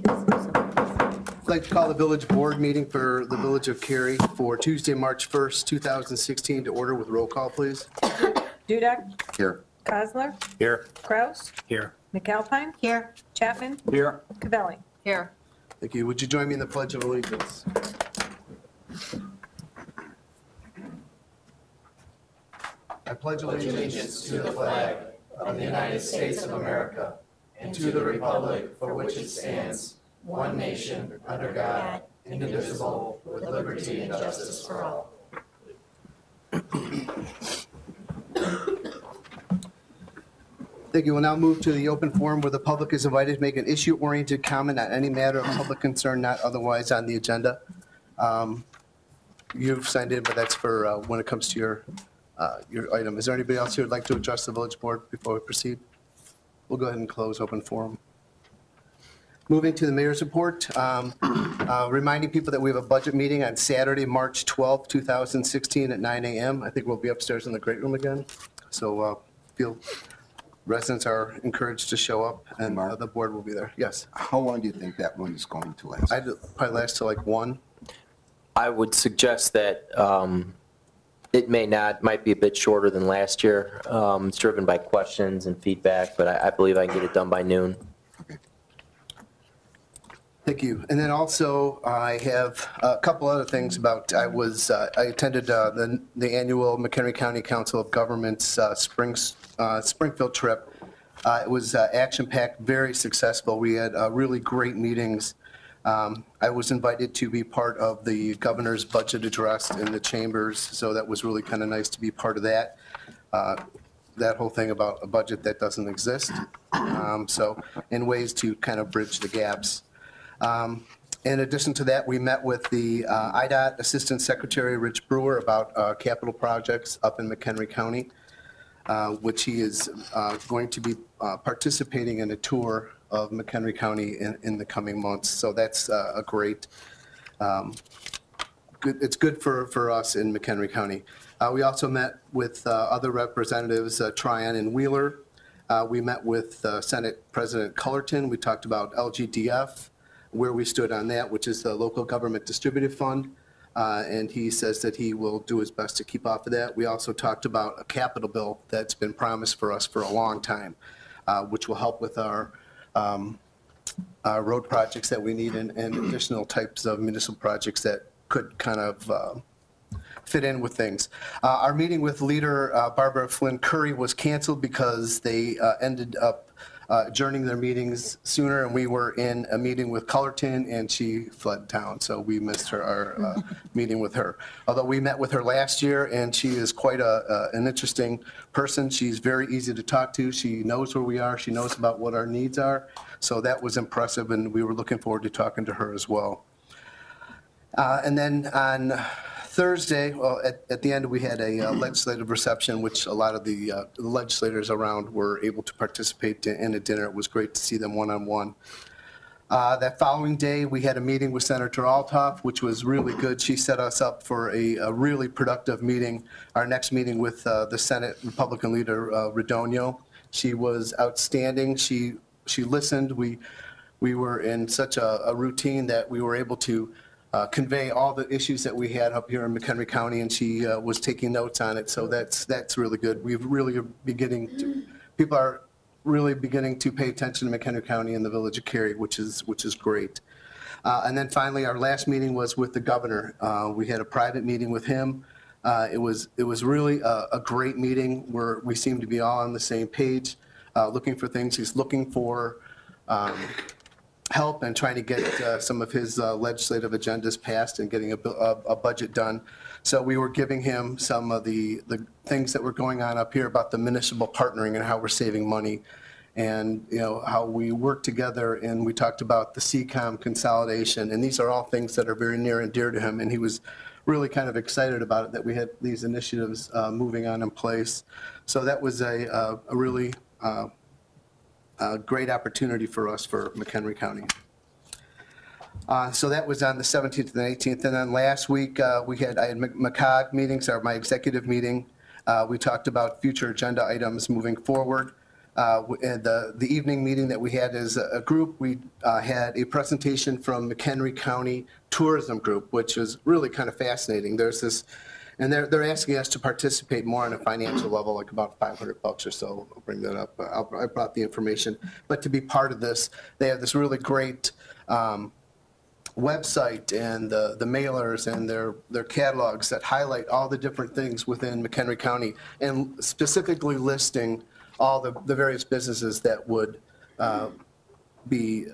I'd like to call the village board meeting for the village of Cary for Tuesday, March 1st, 2016 to order with roll call, please. Dudek, Here. Kozler, Here. Kraus, Here. McAlpine, Here. Chapman, Here. Cavelli. Here. Thank you. Would you join me in the Pledge of Allegiance? I pledge allegiance to the flag of the United States of America and to the republic for which it stands, one nation, under God, indivisible, with liberty and justice for all. Thank you. We'll now move to the open forum where the public is invited to make an issue-oriented comment on any matter of public concern not otherwise on the agenda. You've signed in, but that's for when it comes to your item. Is there anybody else who would like to address the village board before we proceed? We'll go ahead and close open forum. Moving to the mayor's report, reminding people that we have a budget meeting on Saturday, March 12th, 2016 at 9 a.m. I think we'll be upstairs in the great room again. So residents are encouraged to show up, and the board will be there. Yes. How long do you think that one is going to last? I'd probably last till like 1. I would suggest that it might be a bit shorter than last year. It's driven by questions and feedback, but I believe I can get it done by noon. Okay. Thank you. And then also, I have a couple other things about, I attended the annual McHenry County Council of Governments Springfield trip. It was action-packed, very successful. We had really great meetings. I was invited to be part of the governor's budget address in the chambers, so that was really kind of nice to be part of that. That whole thing about a budget that doesn't exist. So in ways to kind of bridge the gaps. In addition to that, we met with the IDOT Assistant Secretary Rich Brewer about capital projects up in McHenry County, which he is going to be participating in a tour of McHenry County in the coming months. So that's a great, it's good for us in McHenry County. We also met with other representatives, Tryon and Wheeler. We met with Senate President Cullerton. We talked about LGDF, where we stood on that, which is the Local Government Distributive Fund. And he says that he will do his best to keep off of that. We also talked about a capital bill that's been promised for us for a long time, which will help with our road projects that we need and additional types of municipal projects that could kind of fit in with things. Our meeting with leader Barbara Flynn Curry was canceled because they ended up adjourning their meetings sooner, and we were in a meeting with Cullerton, and she fled town, so we missed our meeting with her. Although we met with her last year, and she is quite an interesting person. She's very easy to talk to. She knows where we are. She knows about what our needs are. So that was impressive, and we were looking forward to talking to her as well. And then on Thursday, well, at the end, we had a legislative reception, which a lot of the legislators around were able to participate in a dinner. It was great to see them one-on-one. That following day, we had a meeting with Senator Althoff, which was really good. She set us up for a really productive meeting, our next meeting with the Senate Republican leader, Radonio. She was outstanding. She listened. We were in such a routine that we were able to convey all the issues that we had up here in McHenry County, and she was taking notes on it. So that's really good. People are really beginning to pay attention to McHenry County and the village of Cary, which is great. And then finally, our last meeting was with the governor. We had a private meeting with him. It was really a great meeting where we seemed to be all on the same page, looking for things. He's looking for help and trying to get some of his legislative agendas passed and getting a budget done. So we were giving him some of the things that were going on up here about the municipal partnering and how we're saving money, and how we work together. And we talked about the CCOM consolidation, and these are all things that are very near and dear to him. And he was really kind of excited about it, that we had these initiatives moving on in place. So that was a really great opportunity for us for McHenry County. So that was on the 17th and 18th. And then last week, I had McCog meetings, or my executive meeting. We talked about future agenda items moving forward. And the evening meeting that we had as a group, we had a presentation from McHenry County Tourism Group, which was really kind of fascinating. There's this, and they're asking us to participate more on a financial level, like about $500 or so. I'll bring that up. I brought the information. But to be part of this, they have this really great website and the mailers and their catalogs that highlight all the different things within McHenry County, and specifically listing all the various businesses that would be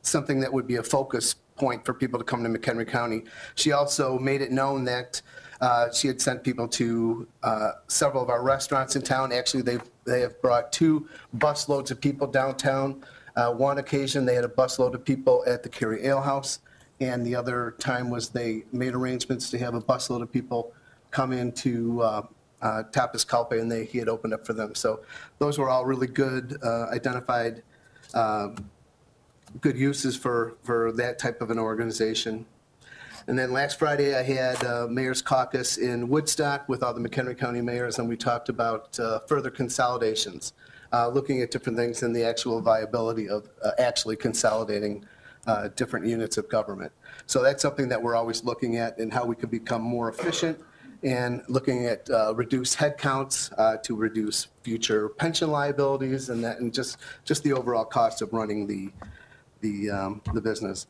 something that would be a focus point for people to come to McHenry County. She also made it known that she had sent people to several of our restaurants in town. Actually, they have brought 2 busloads of people downtown. One occasion, they had a busload of people at the Cary Ale House, and the other time was they made arrangements to have a busload of people come into Tapas Calpe, and he had opened up for them. So those were all really good, identified good uses for that type of an organization. And then last Friday, I had Mayor's Caucus in Woodstock with all the McHenry County mayors, and we talked about further consolidations, looking at different things and the actual viability of actually consolidating different units of government. So that's something that we're always looking at, and how we could become more efficient, and looking at reduced headcounts to reduce future pension liabilities, and that, and just the overall cost of running the business.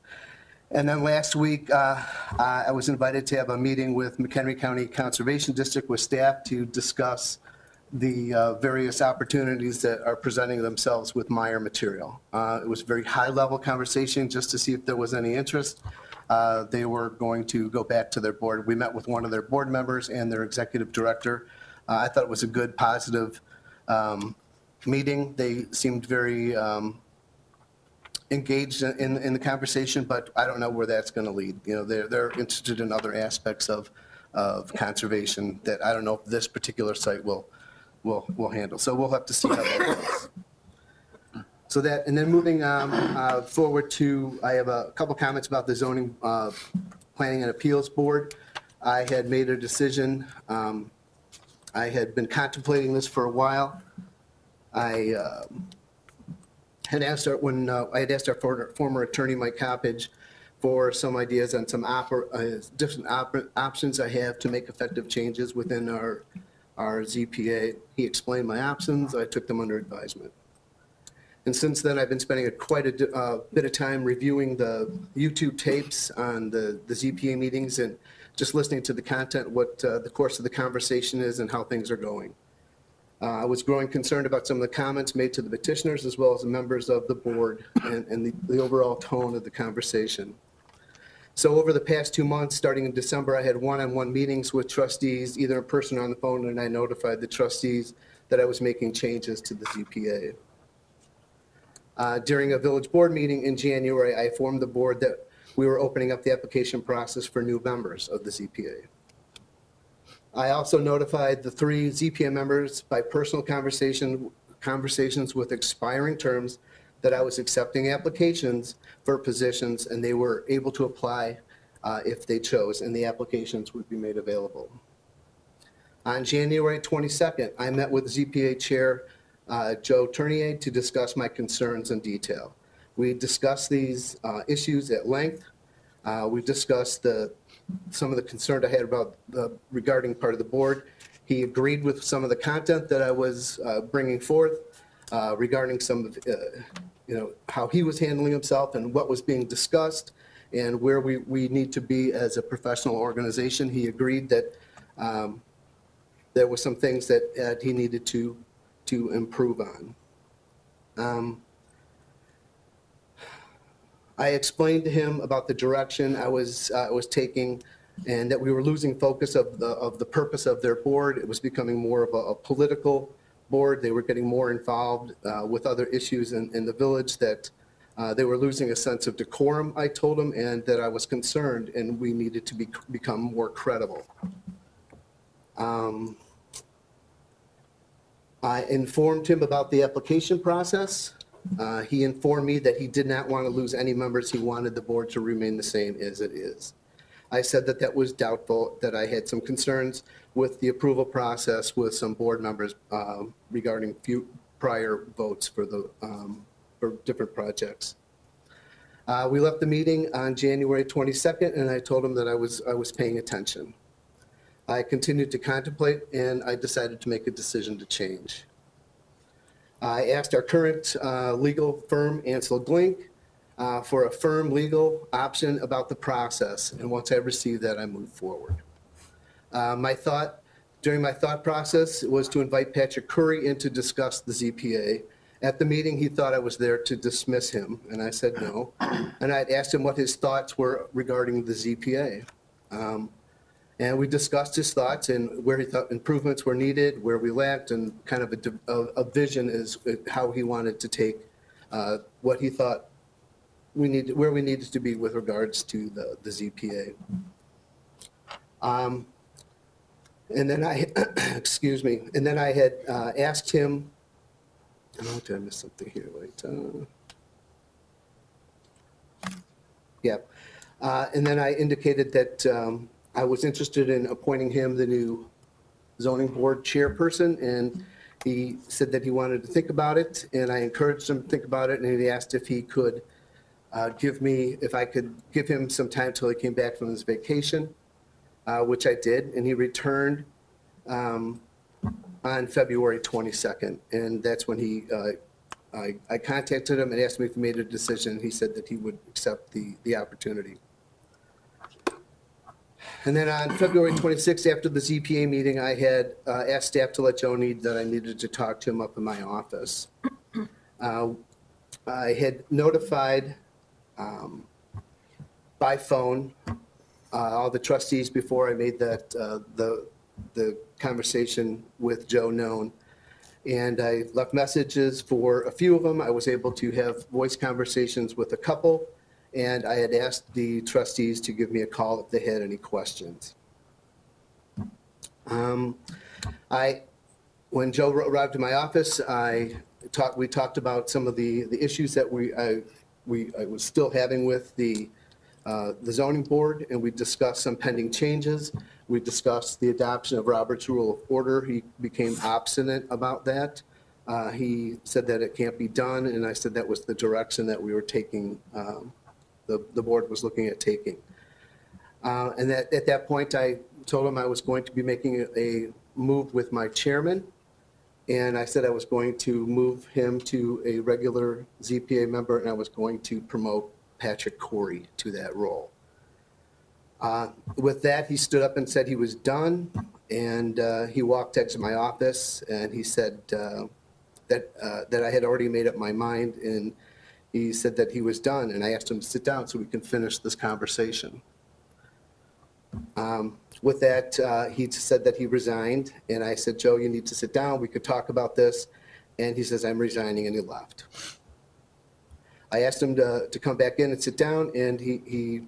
And then last week, I was invited to have a meeting with McHenry County Conservation District with staff to discuss the various opportunities that are presenting themselves with Meyer material. It was a very high-level conversation just to see if there was any interest. They were going to go back to their board. We met with one of their board members and their executive director. I thought it was a good, positive meeting. They seemed very engaged in the conversation, but I don't know where that's going to lead. You know, they're interested in other aspects of conservation that I don't know if this particular site will handle. So we'll have to see how that goes. So that, and then moving forward to, I have a couple comments about the zoning planning and appeals board. I had made a decision. I had been contemplating this for a while. I had asked our, I had asked our former attorney, Mike Coppage, for some ideas on some different options I have to make effective changes within our ZPA. He explained my options. I took them under advisement. And since then, I've been spending quite a bit of time reviewing the YouTube tapes on the ZPA meetings and just listening to the content, what the course of the conversation is and how things are going. I was growing concerned about some of the comments made to the petitioners as well as the members of the board and the overall tone of the conversation. So over the past 2 months, starting in December, I had one-on-one meetings with trustees, either in person or on the phone, and I notified the trustees that I was making changes to the ZPA. During a village board meeting in January, I informed the board that we were opening up the application process for new members of the ZPA. I also notified the 3 ZPA members by personal conversations with expiring terms that I was accepting applications for positions, and they were able to apply if they chose, and the applications would be made available. On January 22nd, I met with ZPA Chair Joe Tournier to discuss my concerns in detail. We discussed these issues at length. We discussed some of the concern I had about regarding part of the board. He agreed with some of the content that I was bringing forth regarding some of, how he was handling himself and what was being discussed and where we need to be as a professional organization. He agreed that there were some things that he needed to improve on. I explained to him about the direction I was taking, and that we were losing focus of the purpose of their board. It was becoming more of a political board. They were getting more involved with other issues in the village, that they were losing a sense of decorum, I told them, and that I was concerned and we needed to become more credible. I informed him about the application process. He informed me that he did not want to lose any members. He wanted the board to remain the same as it is. I said that that was doubtful, that I had some concerns with the approval process with some board members regarding prior votes for for different projects. We left the meeting on January 22nd, and I told him that I was paying attention. I continued to contemplate, and I decided to make a decision to change. I asked our current legal firm, Ansel Glink, for a firm legal option about the process, and once I received that, I moved forward. During my thought process was to invite Patrick Curry in to discuss the ZPA. At the meeting, he thought I was there to dismiss him, and I said no. And I'd asked him what his thoughts were regarding the ZPA. And we discussed his thoughts and where he thought improvements were needed, where we lacked, and kind of a vision is how he wanted to take what he thought where we needed to be with regards to the ZPA. And then excuse me, and then I had asked him, oh, did I miss something here? Wait. Yeah. And then I indicated that I was interested in appointing him the new zoning board chairperson, and he said that he wanted to think about it, and I encouraged him to think about it, and he asked if he could if I could give him some time till he came back from his vacation, which I did, and he returned on February 22nd, and that's when I contacted him and asked him if he made a decision. He said that he would accept the opportunity. And then on February 26th, after the ZPA meeting, I had asked staff to let Joe know that I needed to talk to him up in my office. I had notified by phone all the trustees before I made that the conversation with Joe known. And I left messages for a few of them. I was able to have voice conversations with a couple. And I had asked the trustees to give me a call if they had any questions. When Joe arrived in my office, we talked about some of the issues that I was still having with the zoning board, and we discussed some pending changes. We discussed the adoption of Robert's Rule of Order. He became obstinate about that. He said that it can't be done, and I said that was the direction that we were taking. The board was looking at taking. And at that point, I told him I was going to be making a move with my chairman. And I said I was going to move him to a regular ZPA member, and I was going to promote Patrick Corey to that role. With that, he stood up and said he was done. And he walked into my office, and he said that I had already made up my mind, and he said that he was done, and I asked him to sit down so we can finish this conversation. With that, he said that he resigned, and I said, Joe, you need to sit down. We could talk about this. And he says, I'm resigning, and he left. I asked him to come back in and sit down, and he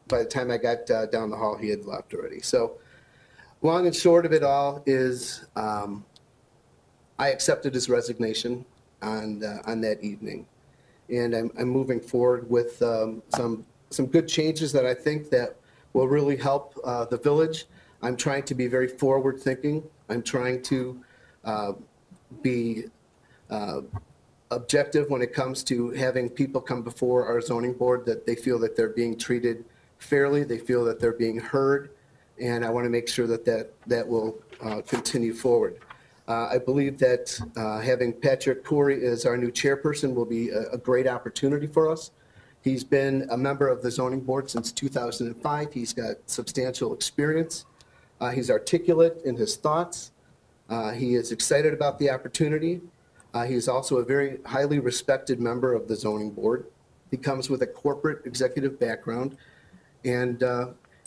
by the time I got down the hall, he had left already. So long and short of it all is I accepted his resignation on that evening. And I'm moving forward with some good changes that I think that will really help the village. I'm trying to be very forward-thinking. I'm trying to be objective when it comes to having people come before our zoning board that they feel that they're being treated fairly, they feel that they're being heard, and I want to make sure that will continue forward. I believe that having Patrick Corey as our new chairperson will be a great opportunity for us. He's been a member of the zoning board since 2005. He's got substantial experience. He's articulate in his thoughts. He is excited about the opportunity. He's also a very highly respected member of the zoning board. He comes with a corporate executive background, and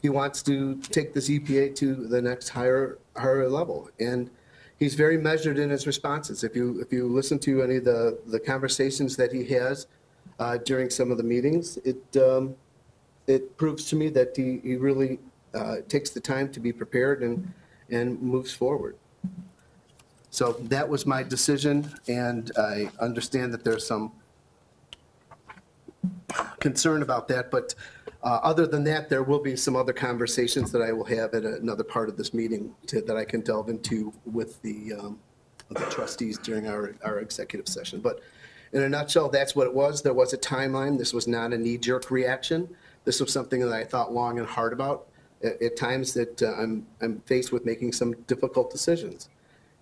he wants to take the ZPA to the next higher level. And he's very measured in his responses. If you listen to any of the conversations that he has during some of the meetings, it proves to me that he really takes the time to be prepared and moves forward. So that was my decision, and I understand that there's some concern about that, but other than that, there will be some other conversations that I will have at another part of this meeting that I can delve into with the the trustees during our executive session. But in a nutshell, that's what it was. There was a timeline. This was not a knee-jerk reaction. This was something that I thought long and hard about. At times that I'm faced with making some difficult decisions.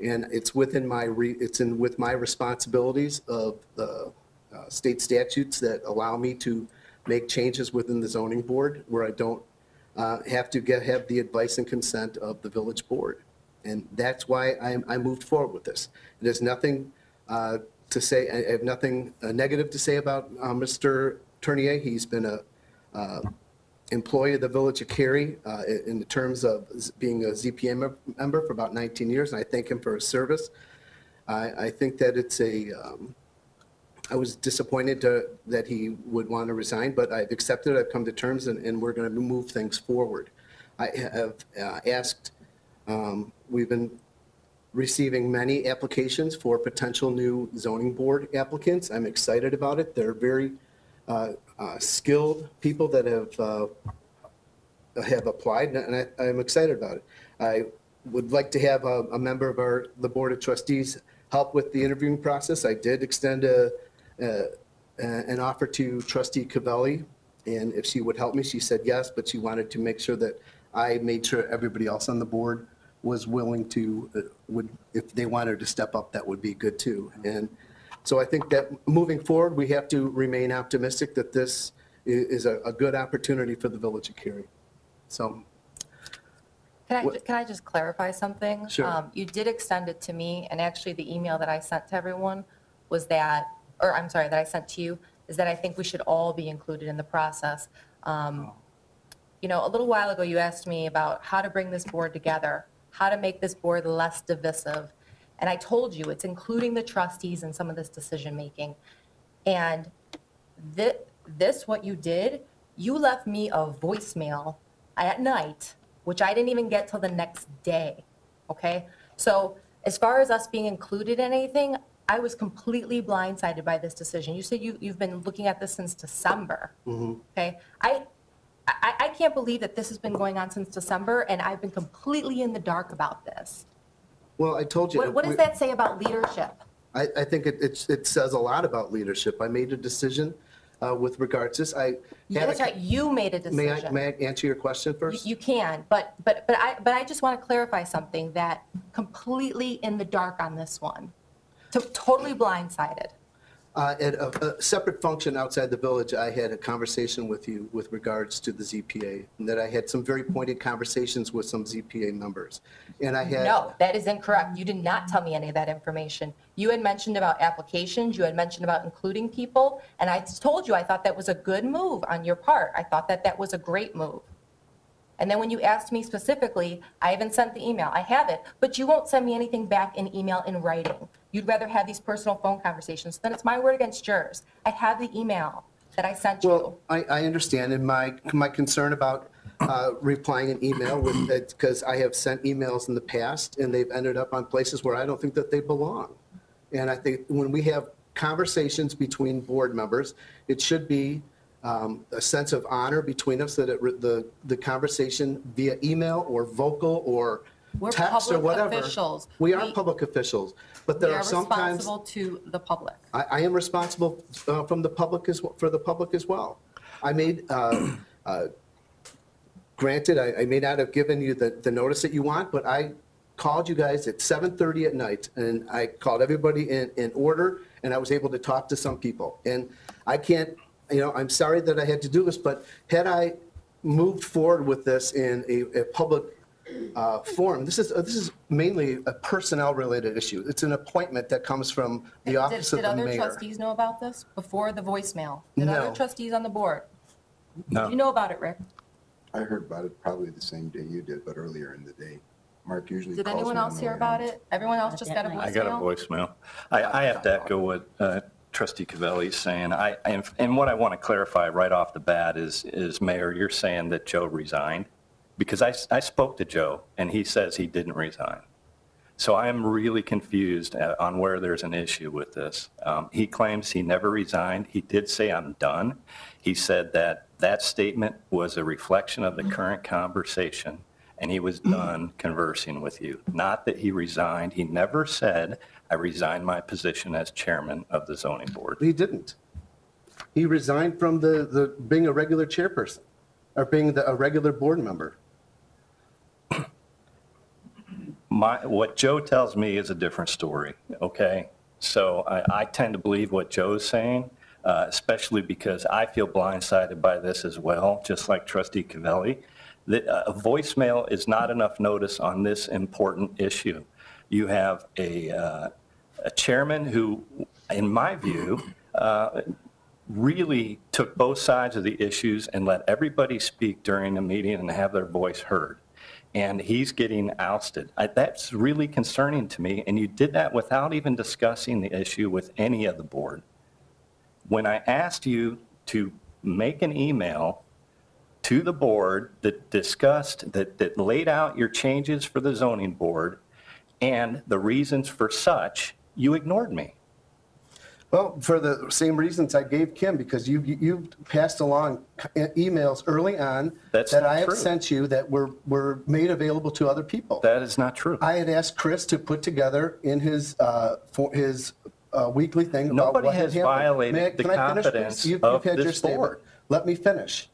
And it's within with my responsibilities of the state statutes that allow me to make changes within the zoning board where I don't have to have the advice and consent of the village board. And that's why I moved forward with this. There's nothing to say, I have nothing negative to say about Mr. Tournier. He's been a employee of the Village of Cary in the terms of being a ZPA member for about 19 years, and I thank him for his service. I think that it's I was disappointed that he would want to resign, but I've accepted, I've come to terms, and we're going to move things forward. I have asked, we've been receiving many applications for potential new zoning board applicants. I'm excited about it. They're very skilled people that have applied, and I'm excited about it. I would like to have a member of the Board of Trustees help with the interviewing process. I did extend an offer to Trustee Cavelli, and if she would help me, she said yes, but she wanted to make sure that I made sure everybody else on the board was willing to, if they wanted to step up, that would be good too. And so I think that moving forward, we have to remain optimistic that this is a good opportunity for the Village of Cary. So. Can I just clarify something? Sure. You did extend it to me, and actually the email that I sent to everyone was that, or I'm sorry, that I sent to you, is that I think we should all be included in the process. You know, a little while ago, you asked me about how to bring this board together, how to make this board less divisive. And I told you, it's including the trustees in some of this decision-making. And this, what you did, you left me a voicemail at night, which I didn't even get till the next day, okay? So as far as us being included in anything, I was completely blindsided by this decision. You said you've been looking at this since December, okay? I can't believe that this has been going on since December, and I've been completely in the dark about this. Well, I told you. What does that say about leadership? I think it says a lot about leadership. I made a decision with regards to this. That's right, you made a decision. May I answer your question first? You can, but I just want to clarify something, that completely in the dark on this one, totally blindsided. At a separate function outside the village, I had a conversation with you with regards to the ZPA, and that I had some very pointed conversations with some ZPA members. And I had. No, that is incorrect. You did not tell me any of that information. You had mentioned about applications, you had mentioned about including people, and I told you I thought that was a good move on your part. I thought that was a great move. And then when you asked me specifically, I haven't sent the email. I have it, but you won't send me anything back in email in writing. You'd rather have these personal phone conversations. Then it's my word against yours. I have the email that I sent you. Well, I understand, and my concern about replying an email with it, because I have sent emails in the past, and they've ended up on places where I don't think that they belong. And I think when we have conversations between board members, it should be a sense of honor between us, that the conversation via email or vocal or We're text or whatever. public officials. We are public officials, but there We are are sometimes. responsible to the public. I am responsible for the public as well. I made, granted, I may not have given you the notice that you want, but I called you guys at 7:30 at night, and I called everybody in order, and I was able to talk to some people. And I can't, I'm sorry that I had to do this, but had I moved forward with this in a public forum, this is mainly a personnel-related issue. It's an appointment that comes from the office of the mayor. Did other trustees know about this before the voicemail? Did No. other trustees on the board? No. Did you know about it, Rick? I heard about it probably the same day you did, but earlier in the day. Mark usually Did calls me anyone on else the hear way about home. it? Everyone else just got a voicemail? I got a voicemail. I have to echo what Trustee Cavelli's saying. And what I want to clarify right off the bat is Mayor, you're saying that Joe resigned? Because I spoke to Joe, and he says he didn't resign. So I am really confused on where there's an issue with this. He claims he never resigned. He did say, "I'm done." He said that statement was a reflection of the current conversation, and he was done conversing with you. Not that he resigned. He never said, I resigned my position as chairman of the zoning board. He didn't. He resigned from the being a regular chairperson or being a regular board member. What Joe tells me is a different story, okay? So I tend to believe what Joe's saying, especially because I feel blindsided by this as well, just like Trustee Cavelli. That a voicemail is not enough notice on this important issue. You have a chairman who, in my view, really took both sides of the issues and let everybody speak during the meeting and have their voice heard. And he's getting ousted. That's really concerning to me, and you did that without even discussing the issue with any of the board. When I asked you to make an email to the board that discussed, that laid out your changes for the zoning board and the reasons for such, you ignored me. Well, for the same reasons I gave Kim, because you passed along emails early on That's that not I have true. sent you that were made available to other people. That is not true. I had asked Chris to put together in his for his weekly thing. About Nobody what had has happened. violated the Can I finish, please? confidence You've of had your this statement. board. Let me finish.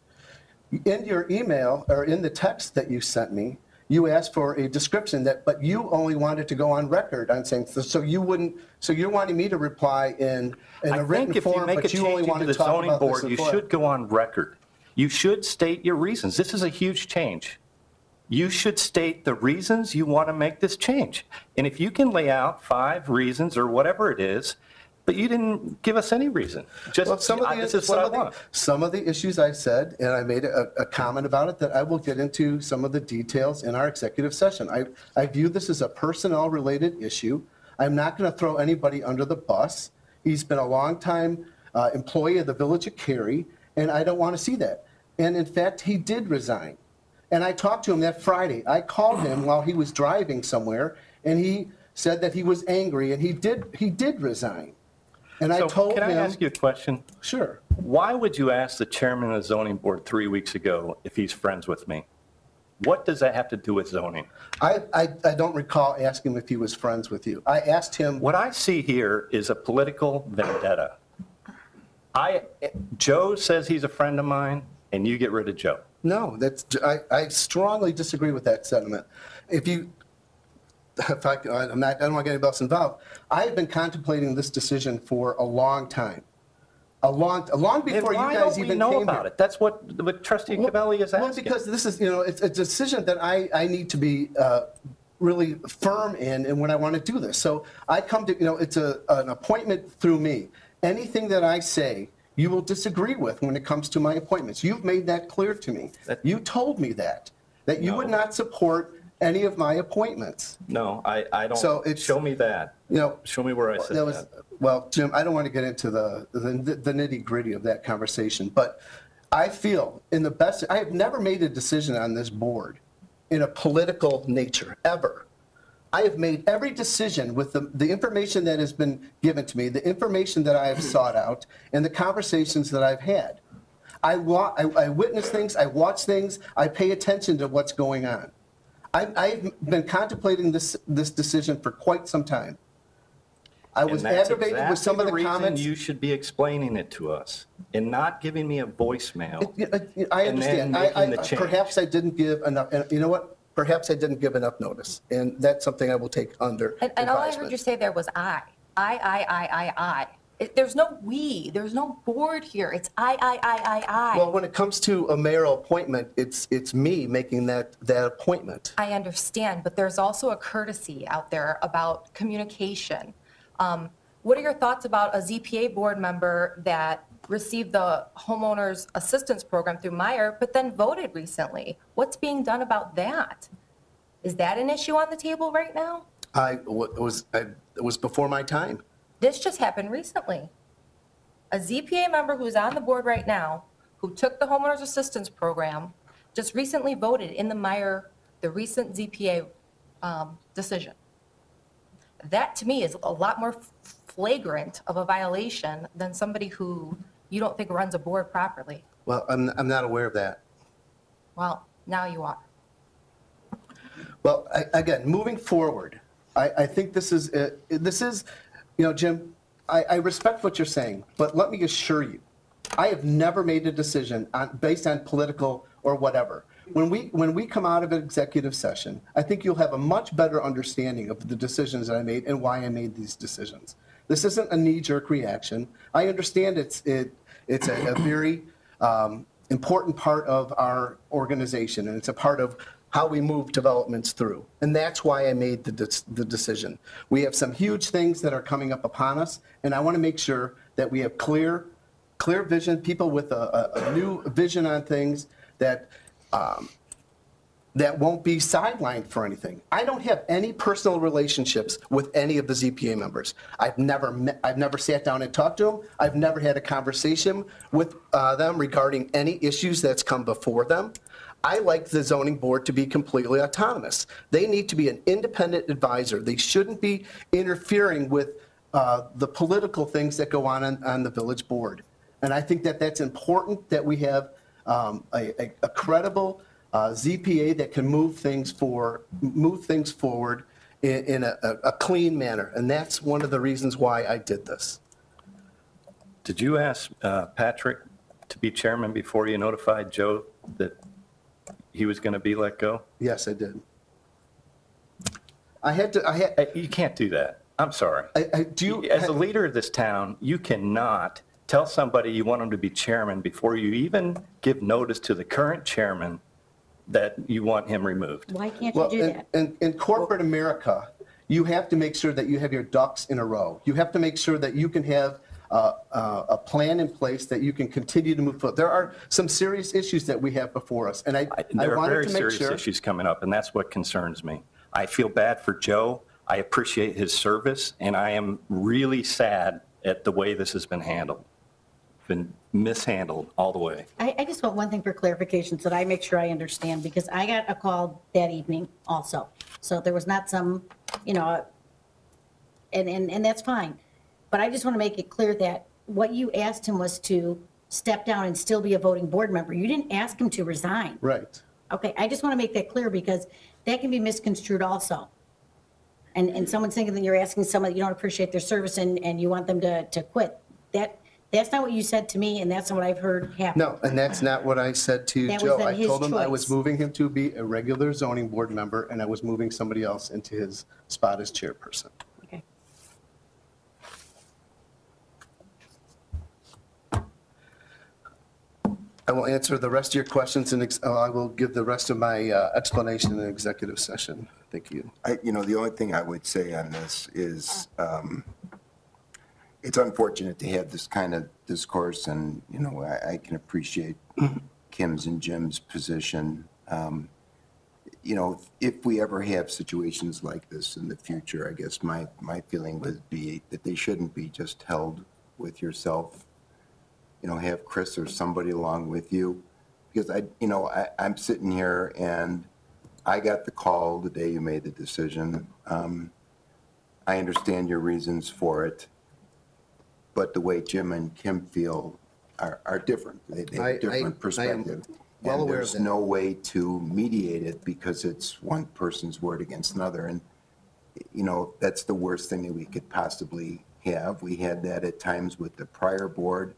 In your email or in the text that you sent me, you asked for a description but you only wanted to go on record on saying, so you're wanting me to reply in I a written think if you form, make a but you only change want into to the talk zoning about this board, in you forum. should go on record. You should state your reasons. This is a huge change. You should state the reasons you want to make this change. And if you can lay out 5 reasons or whatever it is, but you didn't give us any reason. Just, Well, this is what I want. some of the issues I said, and I made a comment about it, that I will get into some of the details in our executive session. I view this as a personnel-related issue. I'm not going to throw anybody under the bus. He's been a longtime employee of the Village of Cary, and I don't want to see that. And in fact, he did resign. And I talked to him that Friday. I called him while he was driving somewhere, and he said that he was angry, and he did resign. And I So told can him, I ask you a question? sure. Why would you ask the chairman of the zoning board 3 weeks ago if he's friends with me? What does that have to do with zoning? I don't recall asking him if he was friends with you. I asked him, What I see here is a political vendetta. Joe says he's a friend of mine, and you get rid of Joe. no, I strongly disagree with that sentiment. I don't want to get anybody else involved. I have been contemplating this decision for a long time. Long before you why guys don't we even know came about here. it? That's what Trustee Cavelli is asking. Well, because this is, it's a decision that I need to be really firm in and when I want to do this. So I come to, it's an appointment through me. Anything that I say, you will disagree with when it comes to my appointments. You've made that clear to me. You told me that you would No. not support any of my appointments. No, I don't. So it's- Show me that. Show me where I said that. Well, Jim, I don't want to get into the nitty gritty of that conversation, but I feel I have never made a decision on this board in a political nature, ever. I have made every decision with the information that has been given to me, the information that I have sought out, and the conversations that I've had. I witness things, I watch things, I pay attention to what's going on. I've been contemplating this decision for quite some time. I was And that's aggravated with some of the exactly comments. reason you should be explaining it to us and not giving me a voicemail. I and then understand. making the change. Perhaps I didn't give enough, and you know what? Perhaps I didn't give enough notice, and that's something I will take under And all I heard you advisement. say there was I. There's no we, there's no board here. It's I. Well, when it comes to a mayoral appointment, it's me making that appointment. I understand, but there's also a courtesy out there about communication. What are your thoughts about a ZPA board member that received the homeowners assistance program through Meyer, but then voted recently? What's being done about that? Is that an issue on the table right now? It was before my time. This just happened recently. A ZPA member who's on the board right now, who took the homeowners assistance program, just recently voted in the recent ZPA decision. That to me is a lot more flagrant of a violation than somebody who you don't think runs a board properly. Well, I'm not aware of that. Well, now you are. Well, again, moving forward, I think this is, Jim, I respect what you're saying, but let me assure you, I have never made a decision based on political or whatever. When we come out of an executive session, I think you'll have a much better understanding of the decisions that I made and why I made these decisions. This isn't a knee-jerk reaction. I understand it's a very important part of our organization, and it's a part of how we move developments through. And that's why I made the decision. We have some huge things that are coming up upon us, and I want to make sure that we have clear vision, people with a new vision on things that won't be sidelined for anything. I don't have any personal relationships with any of the ZPA members. I've never sat down and talked to them. I've never had a conversation with them regarding any issues that's come before them. I like the zoning board to be completely autonomous. They need to be an independent advisor. They shouldn't be interfering with the political things that go on the village board. And I think that that's important, that we have a credible ZPA that can move things forward in a clean manner. And that's one of the reasons why I did this. Did you ask Patrick to be chairman before you notified Joe that he was going to be let go? Yes, I did. You can't do that. I'm sorry. Do. As a leader of this town, you cannot tell somebody you want them to be chairman before you even give notice to the current chairman that you want him removed. Why can't you Well, do that? in corporate America, you have to make sure that you have your ducks in a row. You have to make sure that you can have a plan in place that you can continue to move forward. There are some serious issues that we have before us, and I There are wanted very to make serious sure. issues coming up, and that's what concerns me. I feel bad for Joe. I appreciate his service, and I am really sad at the way this has been handled. Been mishandled all the way. I just want one thing for clarification so that I make sure I understand, because I got a call that evening also. So there was not some, and that's fine. But I just want to make it clear that what you asked him was to step down and still be a voting board member. You didn't ask him to resign. Right. Okay, I just want to make that clear because that can be misconstrued also. And someone's thinking that you're asking someone that you don't appreciate their service and you want them to quit. That's not what you said to me, and that's not what I've heard happen. No, and that's not what I said to That Joe. was I his told him I was choice. moving him to be a regular zoning board member, and I was moving somebody else into his spot as chairperson. Okay. I will answer the rest of your questions, and I will give the rest of my explanation in executive session. Thank you. The only thing I would say on this is, it's unfortunate to have this kind of discourse, and, I can appreciate Kim's and Jim's position. If we ever have situations like this in the future, I guess my feeling would be that they shouldn't be just held with yourself. Have Chris or somebody along with you, because I'm sitting here and I got the call the day you made the decision. I understand your reasons for it, but the way Jim and Kim feel are different. They have a different perspective. well And aware of there's that. no way to mediate it because it's one person's word against another. And, that's the worst thing that we could possibly have. We had that at times with the prior board.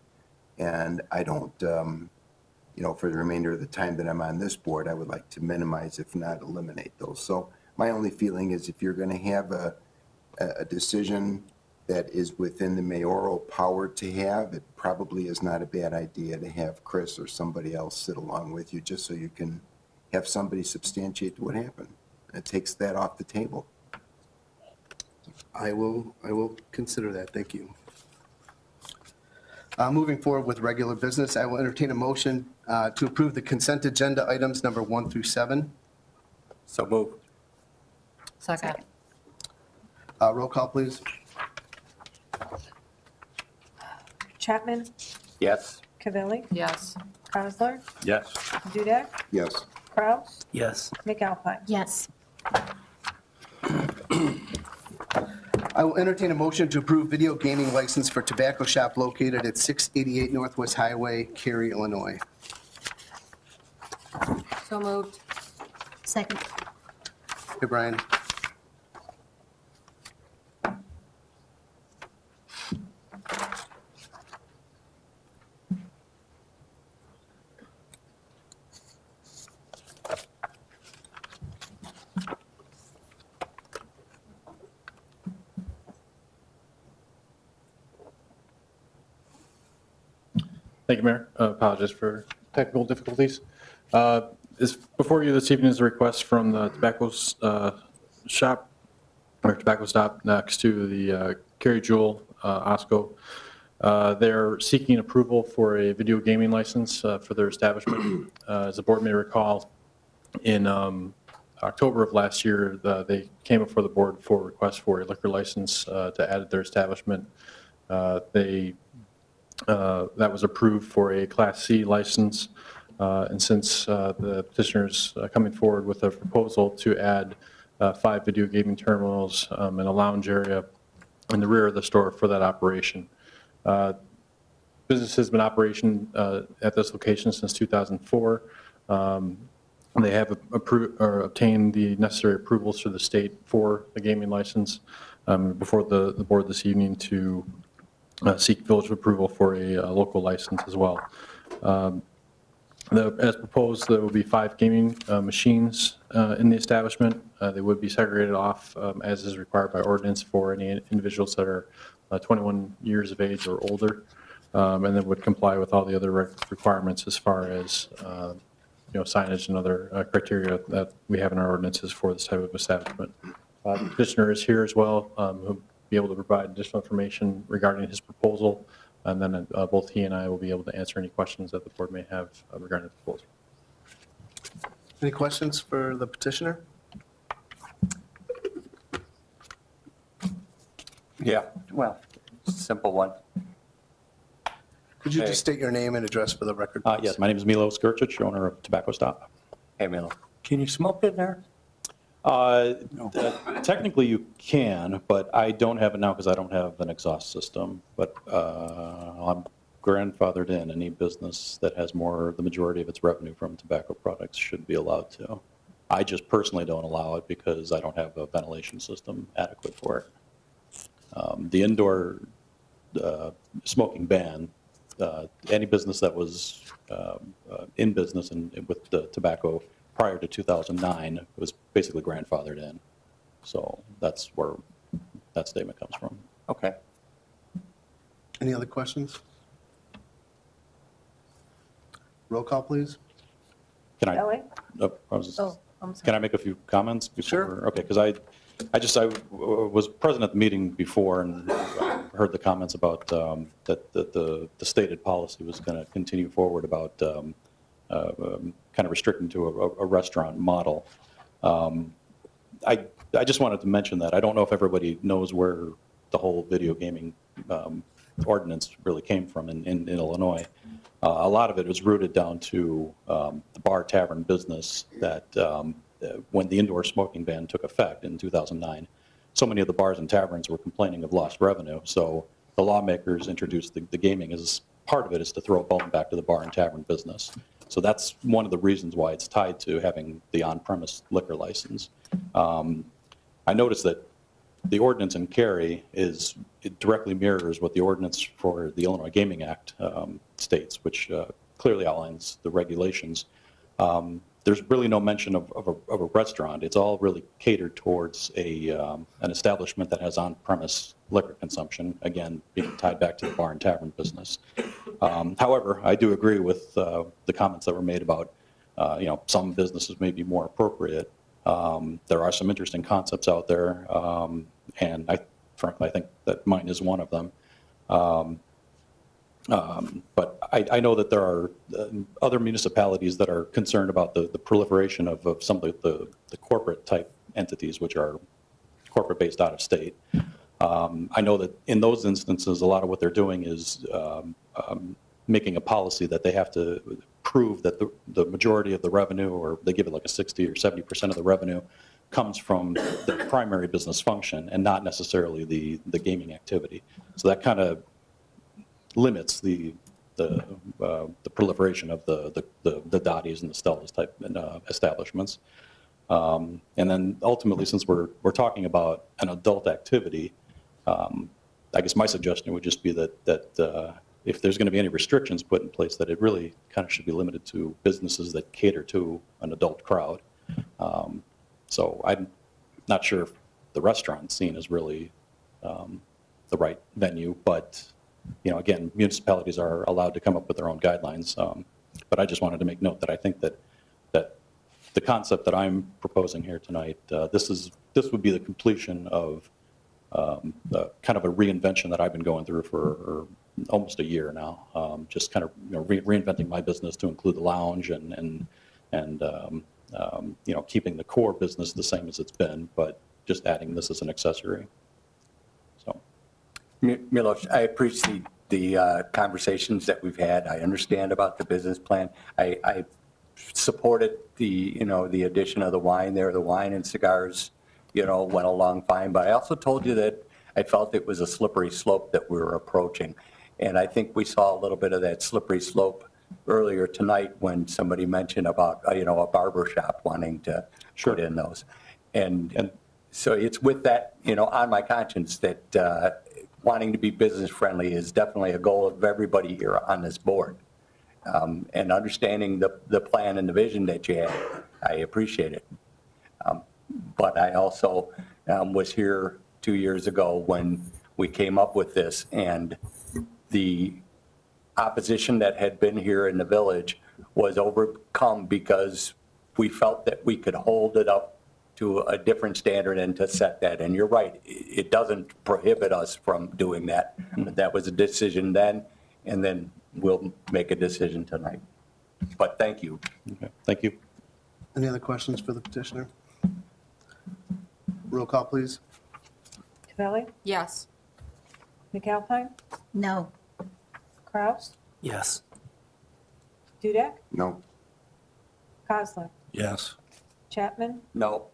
And I don't, for the remainder of the time that I'm on this board, I would like to minimize, if not eliminate those. So my only feeling is if you're going to have a decision that is within the mayoral power to have, it probably is not a bad idea to have Chris or somebody else sit along with you, just so you can have somebody substantiate what happened. It takes that off the table. I will consider that. Thank you. Moving forward with regular business, I will entertain a motion to approve the consent agenda items number 1 through 7. So move. Second. Roll call, please. Chapman? Yes. Cavilli? Yes. Cosler? Yes. Dudek? Yes. Kraus? Yes. McAlpine? Yes. I will entertain a motion to approve video gaming license for tobacco shop located at 688 Northwest Highway, Cary, Illinois. So moved. Second. We Okay, Brian. Thank you, Mayor. Apologies for technical difficulties. Before you this evening is a request from the tobacco shop, or tobacco stop next to the Kerry Jewel, Osco. They're seeking approval for a video gaming license for their establishment. As the board may recall, in October of last year, they came before the board for a request for a liquor license to add to their establishment. That was approved for a Class C license, and since the petitioner's coming forward with a proposal to add 5 video gaming terminals and a lounge area in the rear of the store for that operation. Business has been in operation at this location since 2004. They have obtained the necessary approvals through the state for the gaming license before the board this evening to seek village approval for a local license as well. As proposed, there will be 5 gaming machines in the establishment. They would be segregated off as is required by ordinance for any individuals that are 21 years of age or older, and then would comply with all the other requirements as far as signage and other criteria that we have in our ordinances for this type of establishment. The petitioner is here as well, who'll be able to provide additional information regarding his proposal, and then both he and I will be able to answer any questions that the board may have regarding the proposal. Any questions for the petitioner? Yeah, well, simple one. Could you Hey. just state your name and address for the record? please? Yes, my name is Milo Skirchich, owner of Tobacco Stop. Hey, Milo. Can you smoke in there? Technically you can, but I don't have it now because I don't have an exhaust system. But I'm grandfathered in. Any business that has the majority of its revenue from tobacco products should be allowed to. I just personally don't allow it because I don't have a ventilation system adequate for it. The indoor smoking ban, any business that was in business and with the tobacco prior to 2009 was basically grandfathered in. So that's where that statement comes from. Okay. Any other questions? Roll call, please. Can I? Ellie? I'm sorry. Can I make a few comments before? Sure. Okay, because I was present at the meeting before and heard the comments about that the stated policy was going to continue forward about kind of restricting to a restaurant model. I just wanted to mention that. I don't know if everybody knows where the whole video gaming ordinance really came from in Illinois. A lot of it was rooted down to the bar tavern business that when the indoor smoking ban took effect in 2009, so many of the bars and taverns were complaining of lost revenue. So the lawmakers introduced the gaming as part of it is to throw a bone back to the bar and tavern business. So that's one of the reasons why it's tied to having the on-premise liquor license. I noticed that the ordinance in Cary it directly mirrors what the ordinance for the Illinois Gaming Act states, which clearly outlines the regulations. There's really no mention of a restaurant. It's all really catered towards an establishment that has on-premise liquor consumption, again, being tied back to the bar and tavern business. However, I do agree with the comments that were made about, some businesses may be more appropriate. There are some interesting concepts out there, and frankly, I think that mine is one of them. But I know that there are other municipalities that are concerned about the proliferation of some of the corporate type entities, which are corporate based out of state. I know that in those instances, a lot of what they're doing is making a policy that they have to prove that the majority of the revenue, or they give it like a 60 or 70% of the revenue, comes from the primary business function and not necessarily the gaming activity. So that kind of limits the proliferation of the Dottie's and the Stella's type establishments. And then ultimately, since we're talking about an adult activity, I guess my suggestion would just be that if there's going to be any restrictions put in place, that it really kind of should be limited to businesses that cater to an adult crowd. So I'm not sure if the restaurant scene is really the right venue, but, again, municipalities are allowed to come up with their own guidelines. But I just wanted to make note that I think that the concept that I'm proposing here tonight, this would be the completion of kind of a reinvention that I've been going through for almost a year now. Just kind of reinventing my business to include the lounge and keeping the core business the same as it's been, but just adding this as an accessory. So, Milos, I appreciate the conversations that we've had. I understand about the business plan. I supported the addition of the wine there. The wine and cigars, went along fine. But I also told you that I felt it was a slippery slope that we were approaching. And I think we saw a little bit of that slippery slope earlier tonight when somebody mentioned about, a barber shop wanting to put in those. And so it's with that, on my conscience that wanting to be business friendly is definitely a goal of everybody here on this board. And understanding the plan and the vision that you had, I appreciate it. But I also was here 2 years ago when we came up with this, and the opposition that had been here in the village was overcome because we felt that we could hold it up to a different standard and to set that. And you're right, it doesn't prohibit us from doing that. But that was a decision then, and then we'll make a decision tonight. But thank you. okay, thank you. Any other questions for the petitioner? Roll call, please. Cavelli, Yes. McAlpine, No. Kraus, Yes. Dudek, No, Kozler, Yes. Chapman, No,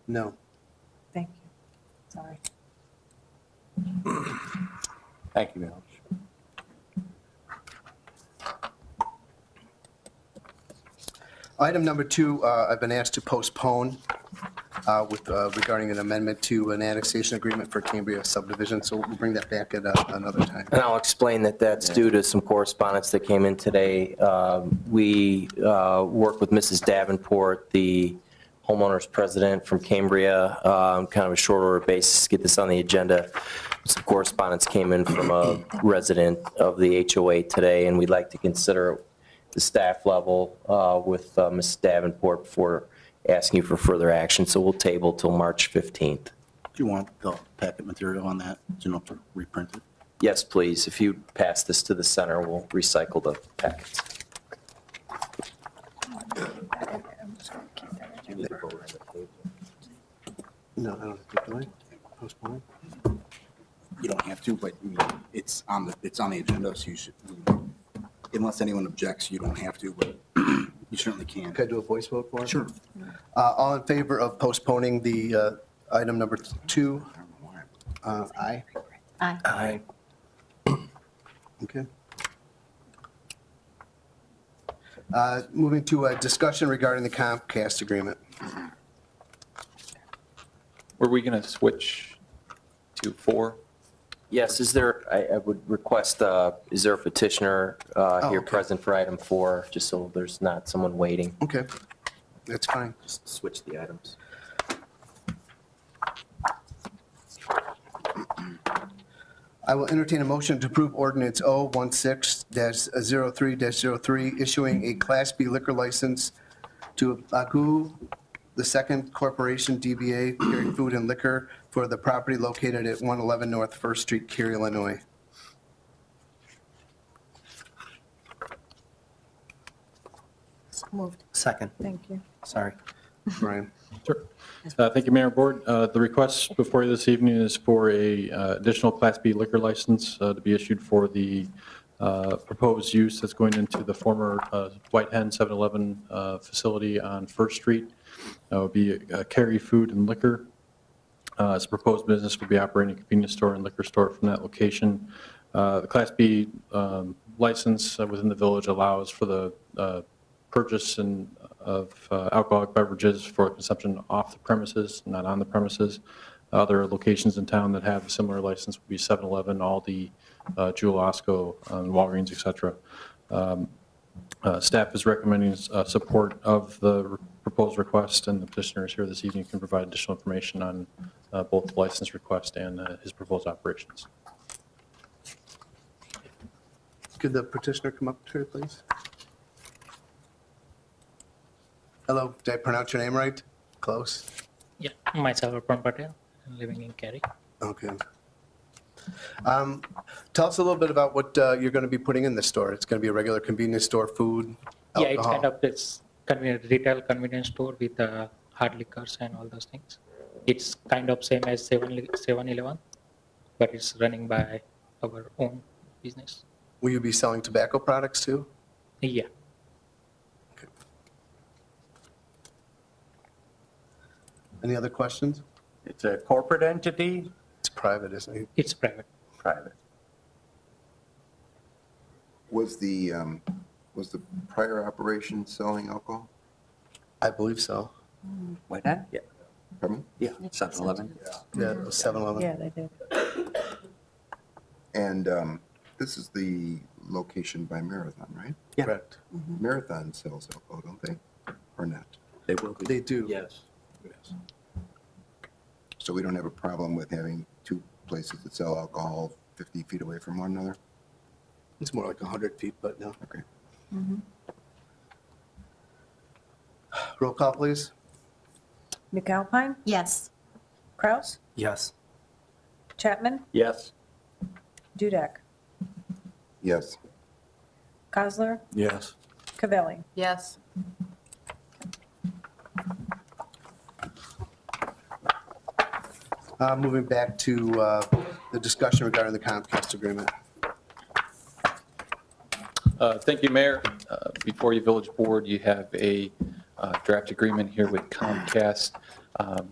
No. thank you. Sorry. thank you, Milos. Item number 2, I've been asked to postpone regarding an amendment to an annexation agreement for Cambria subdivision, so we'll bring that back at another time. And I'll explain that that's due to some correspondence that came in today. We worked with Mrs. Davenport, the homeowners president from Cambria, kind of a short order basis to get this on the agenda. Some correspondence came in from a resident of the HOA today, and we'd like to consider the staff level with Mrs. Davenport before asking you for further action. So we'll table till March 15th. Do you want the packet material on that, to reprint it? Yes, please. If you pass this to the center, we'll recycle the packets. No, I don't think do I? Postpone? You don't have to, but it's on the agenda, so you should, unless anyone objects, you don't have to, but you certainly can. Can I do a voice vote for it? Sure. All in favor of postponing the item number 2? Aye. Aye. Aye. Okay. Moving to a discussion regarding the Comcast agreement. Were we going to switch to 4? Yes, I would request, is there a petitioner here okay. present for item 4, just so there's not someone waiting? Okay, that's fine. Just switch the items. I will entertain a motion to approve ordinance 016-03-03, issuing a Class B liquor license to Agu II Corporation DBA Cary Food and Liquor for the property located at 111 North First Street, Cary, Illinois. Moved. Second. Thank you. Sorry. Brian? Sure. Thank you, Mayor and Board. The request before you this evening is for a additional Class B liquor license to be issued for the proposed use that's going into the former White Hen 7-Eleven facility on First Street. It would be Cary Food and Liquor. As a proposed business will be operating a convenience store and liquor store from that location. The Class B license within the village allows for the purchase of alcoholic beverages for consumption off the premises, not on the premises. Other locations in town that have a similar license would be 7-Eleven, Aldi, Jewel Osco, Walgreens, et cetera. Staff is recommending support of the proposed request, and the petitioner is here this evening can provide additional information on both the license request and his proposed operations. Could the petitioner come up here, please? Hello, did I pronounce your name right? Close? Yeah, myself, Arpan Patel, living in Cary. Okay. Tell us a little bit about what you're going to be putting in the store. It's going to be a regular convenience store, food, Yeah, it's alcohol? kind of this retail convenience store with hard liquors and all those things. It's kind of same as 7-Eleven, but it's running by our own business. Will you be selling tobacco products too? Yeah, Okay. Any other questions? It's a corporate entity, It's private, isn't it? it's private. private. Was the prior operation selling alcohol? I believe so. Why not? Yeah, Pardon me? yeah, 7-Eleven. Yeah, it was 7-Eleven. Yeah, they did. And this is the location by Marathon, right? Yeah. Correct. Marathon sells alcohol, don't they? Or not? They will be. They do. Yes. So we don't have a problem with having two places that sell alcohol 50 feet away from one another? It's more like 100 feet, but no. Okay. Roll call, please. McAlpine, Yes. Kraus, Yes. Chapman, Yes. Dudek, Yes. Kozler, Yes. Cavelli. Yes. Moving back to the discussion regarding the Comcast agreement. Thank you, Mayor. Before you, Village Board, you have a draft agreement here with Comcast.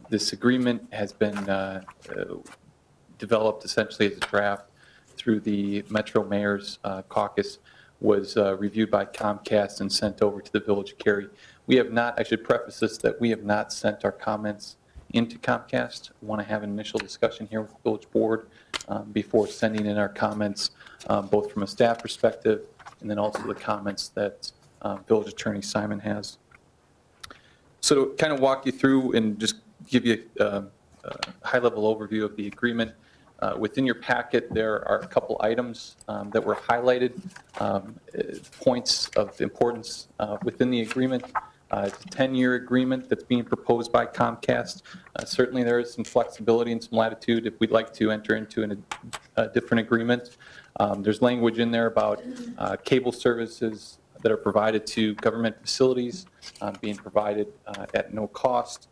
This agreement has been developed essentially as a draft through the Metro Mayor's Caucus, was reviewed by Comcast and sent over to the Village of Cary. We have not, I should preface this, that we have not sent our comments into Comcast. We want to have an initial discussion here with the Village Board before sending in our comments, both from a staff perspective and then also the comments that Village Attorney Simon has. So to kind of walk you through and just give you a high-level overview of the agreement, within your packet, there are a couple items that were highlighted, points of importance within the agreement. It's a 10-year agreement that's being proposed by Comcast. Certainly, there is some flexibility and some latitude if we'd like to enter into a different agreement. There's language in there about cable services that are provided to government facilities being provided at no cost,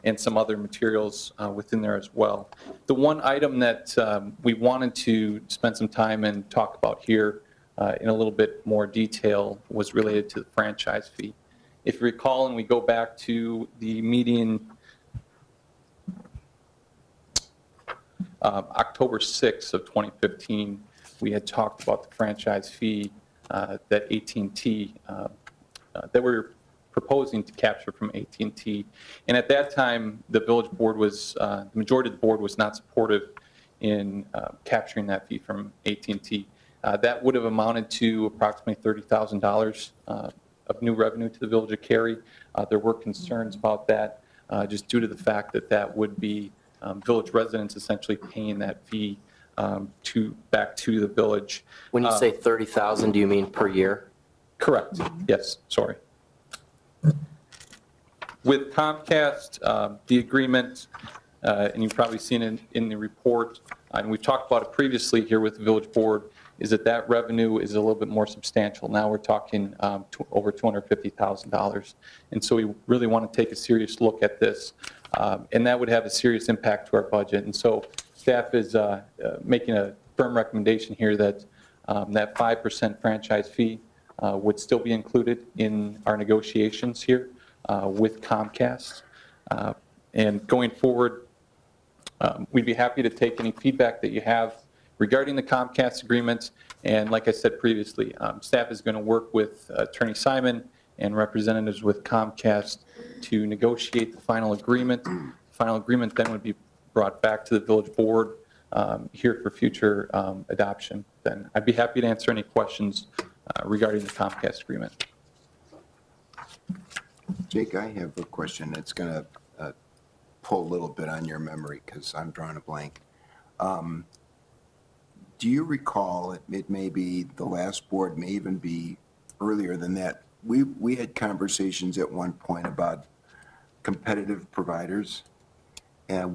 and some other materials within there as well. The one item that we wanted to spend some time and talk about here in a little bit more detail was related to the franchise fee. If you recall, and we go back to the meeting October 6th of 2015, we had talked about the franchise fee that AT&T, that we're proposing to capture from AT&T. And at that time, the village board was, the majority of the board was not supportive in capturing that fee from AT&T. That would have amounted to approximately $30,000 of new revenue to the village of Cary. There were concerns about that, just due to the fact that that would be village residents essentially paying that fee back to the village. When you say 30,000, do you mean per year? Correct. Yes, sorry. With Comcast, the agreement, and you've probably seen it in the report, and we've talked about it previously here with the village board, is that revenue is a little bit more substantial. Now we're talking over $250,000. And so we really want to take a serious look at this. And that would have a serious impact to our budget. And so staff is making a firm recommendation here that that 5% franchise fee would still be included in our negotiations here with Comcast. And going forward, we'd be happy to take any feedback that you have regarding the Comcast agreement. And like I said previously, staff is going to work with Attorney Simon and representatives with Comcast to negotiate the final agreement. The final agreement then would be brought back to the village board here for future adoption. Then I'd be happy to answer any questions regarding the Comcast agreement. Jake, I have a question that's going to pull a little bit on your memory because I'm drawing a blank. Do you recall, it may be the last board, may even be earlier than that, we had conversations at one point about competitive providers, and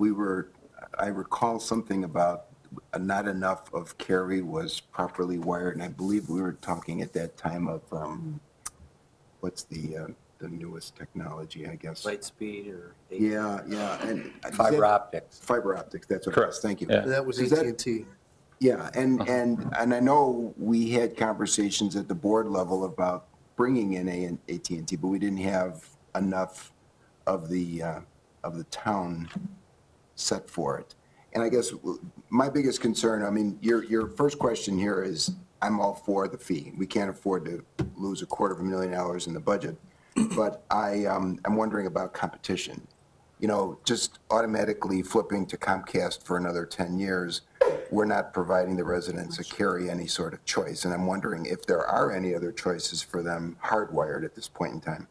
I recall something about not enough of Cary was properly wired, and I believe we were talking at that time of, what's the newest technology, I guess? Lightspeed or? Yeah. And Fiber optics. Fiber optics, that's what it Correct. was, thank you. Yeah. That was Is that- AT&T. Yeah, and I know we had conversations at the board level about bringing in AT&T, but we didn't have enough of the town set for it. And I guess my biggest concern, I mean, your first question here is, I'm all for the fee. We can't afford to lose $250,000 in the budget. But I'm wondering about competition. You know, just automatically flipping to Comcast for another 10 years, we're not providing the residents of Cary any sort of choice. And I'm wondering if there are any other choices for them hardwired at this point in time.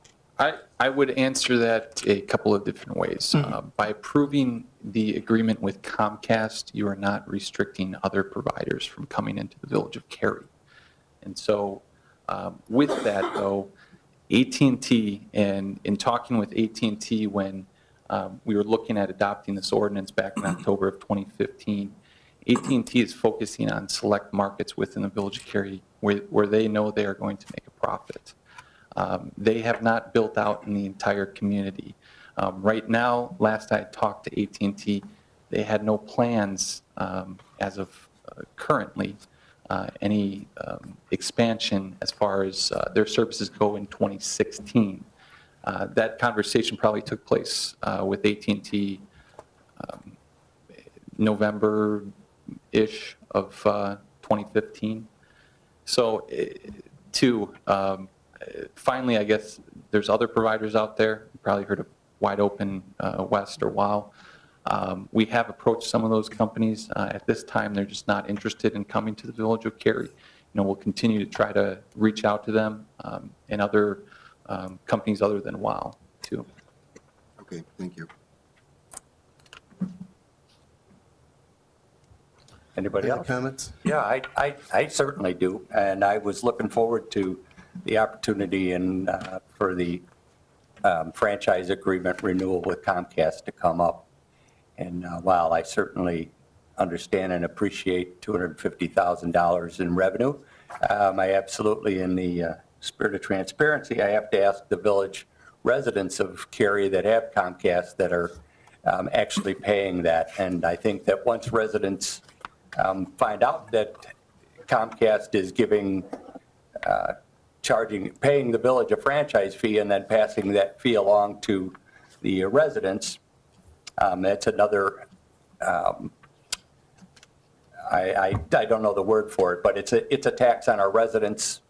I would answer that a couple of different ways. By approving the agreement with Comcast, you are not restricting other providers from coming into the village of Cary. And so with that, though, AT&T, and in talking with AT&T when we were looking at adopting this ordinance back in October of 2015, AT&T is focusing on select markets within the village of Cary where they know they are going to make a profit. They have not built out in the entire community. Right now, last I talked to AT&T, they had no plans as of currently any expansion as far as their services go in 2016. That conversation probably took place with AT&T November-ish of 2015. So finally, I guess there's other providers out there. You probably heard of Wide Open West or WOW. We have approached some of those companies. At this time, they're just not interested in coming to the village of Cary. You know, we'll continue to try to reach out to them and other companies other than WOW, too. Okay, thank you. Anybody Any else? comments? Yeah, I certainly do. And I was looking forward to the opportunity and for the franchise agreement renewal with Comcast to come up. And while I certainly understand and appreciate $250,000 in revenue, I absolutely, in the spirit of transparency, I have to ask the village residents of Cary that have Comcast that are actually paying that. And I think that once residents find out that Comcast is paying the village a franchise fee and then passing that fee along to the residents, that's another, I don't know the word for it, but it's a tax on our residents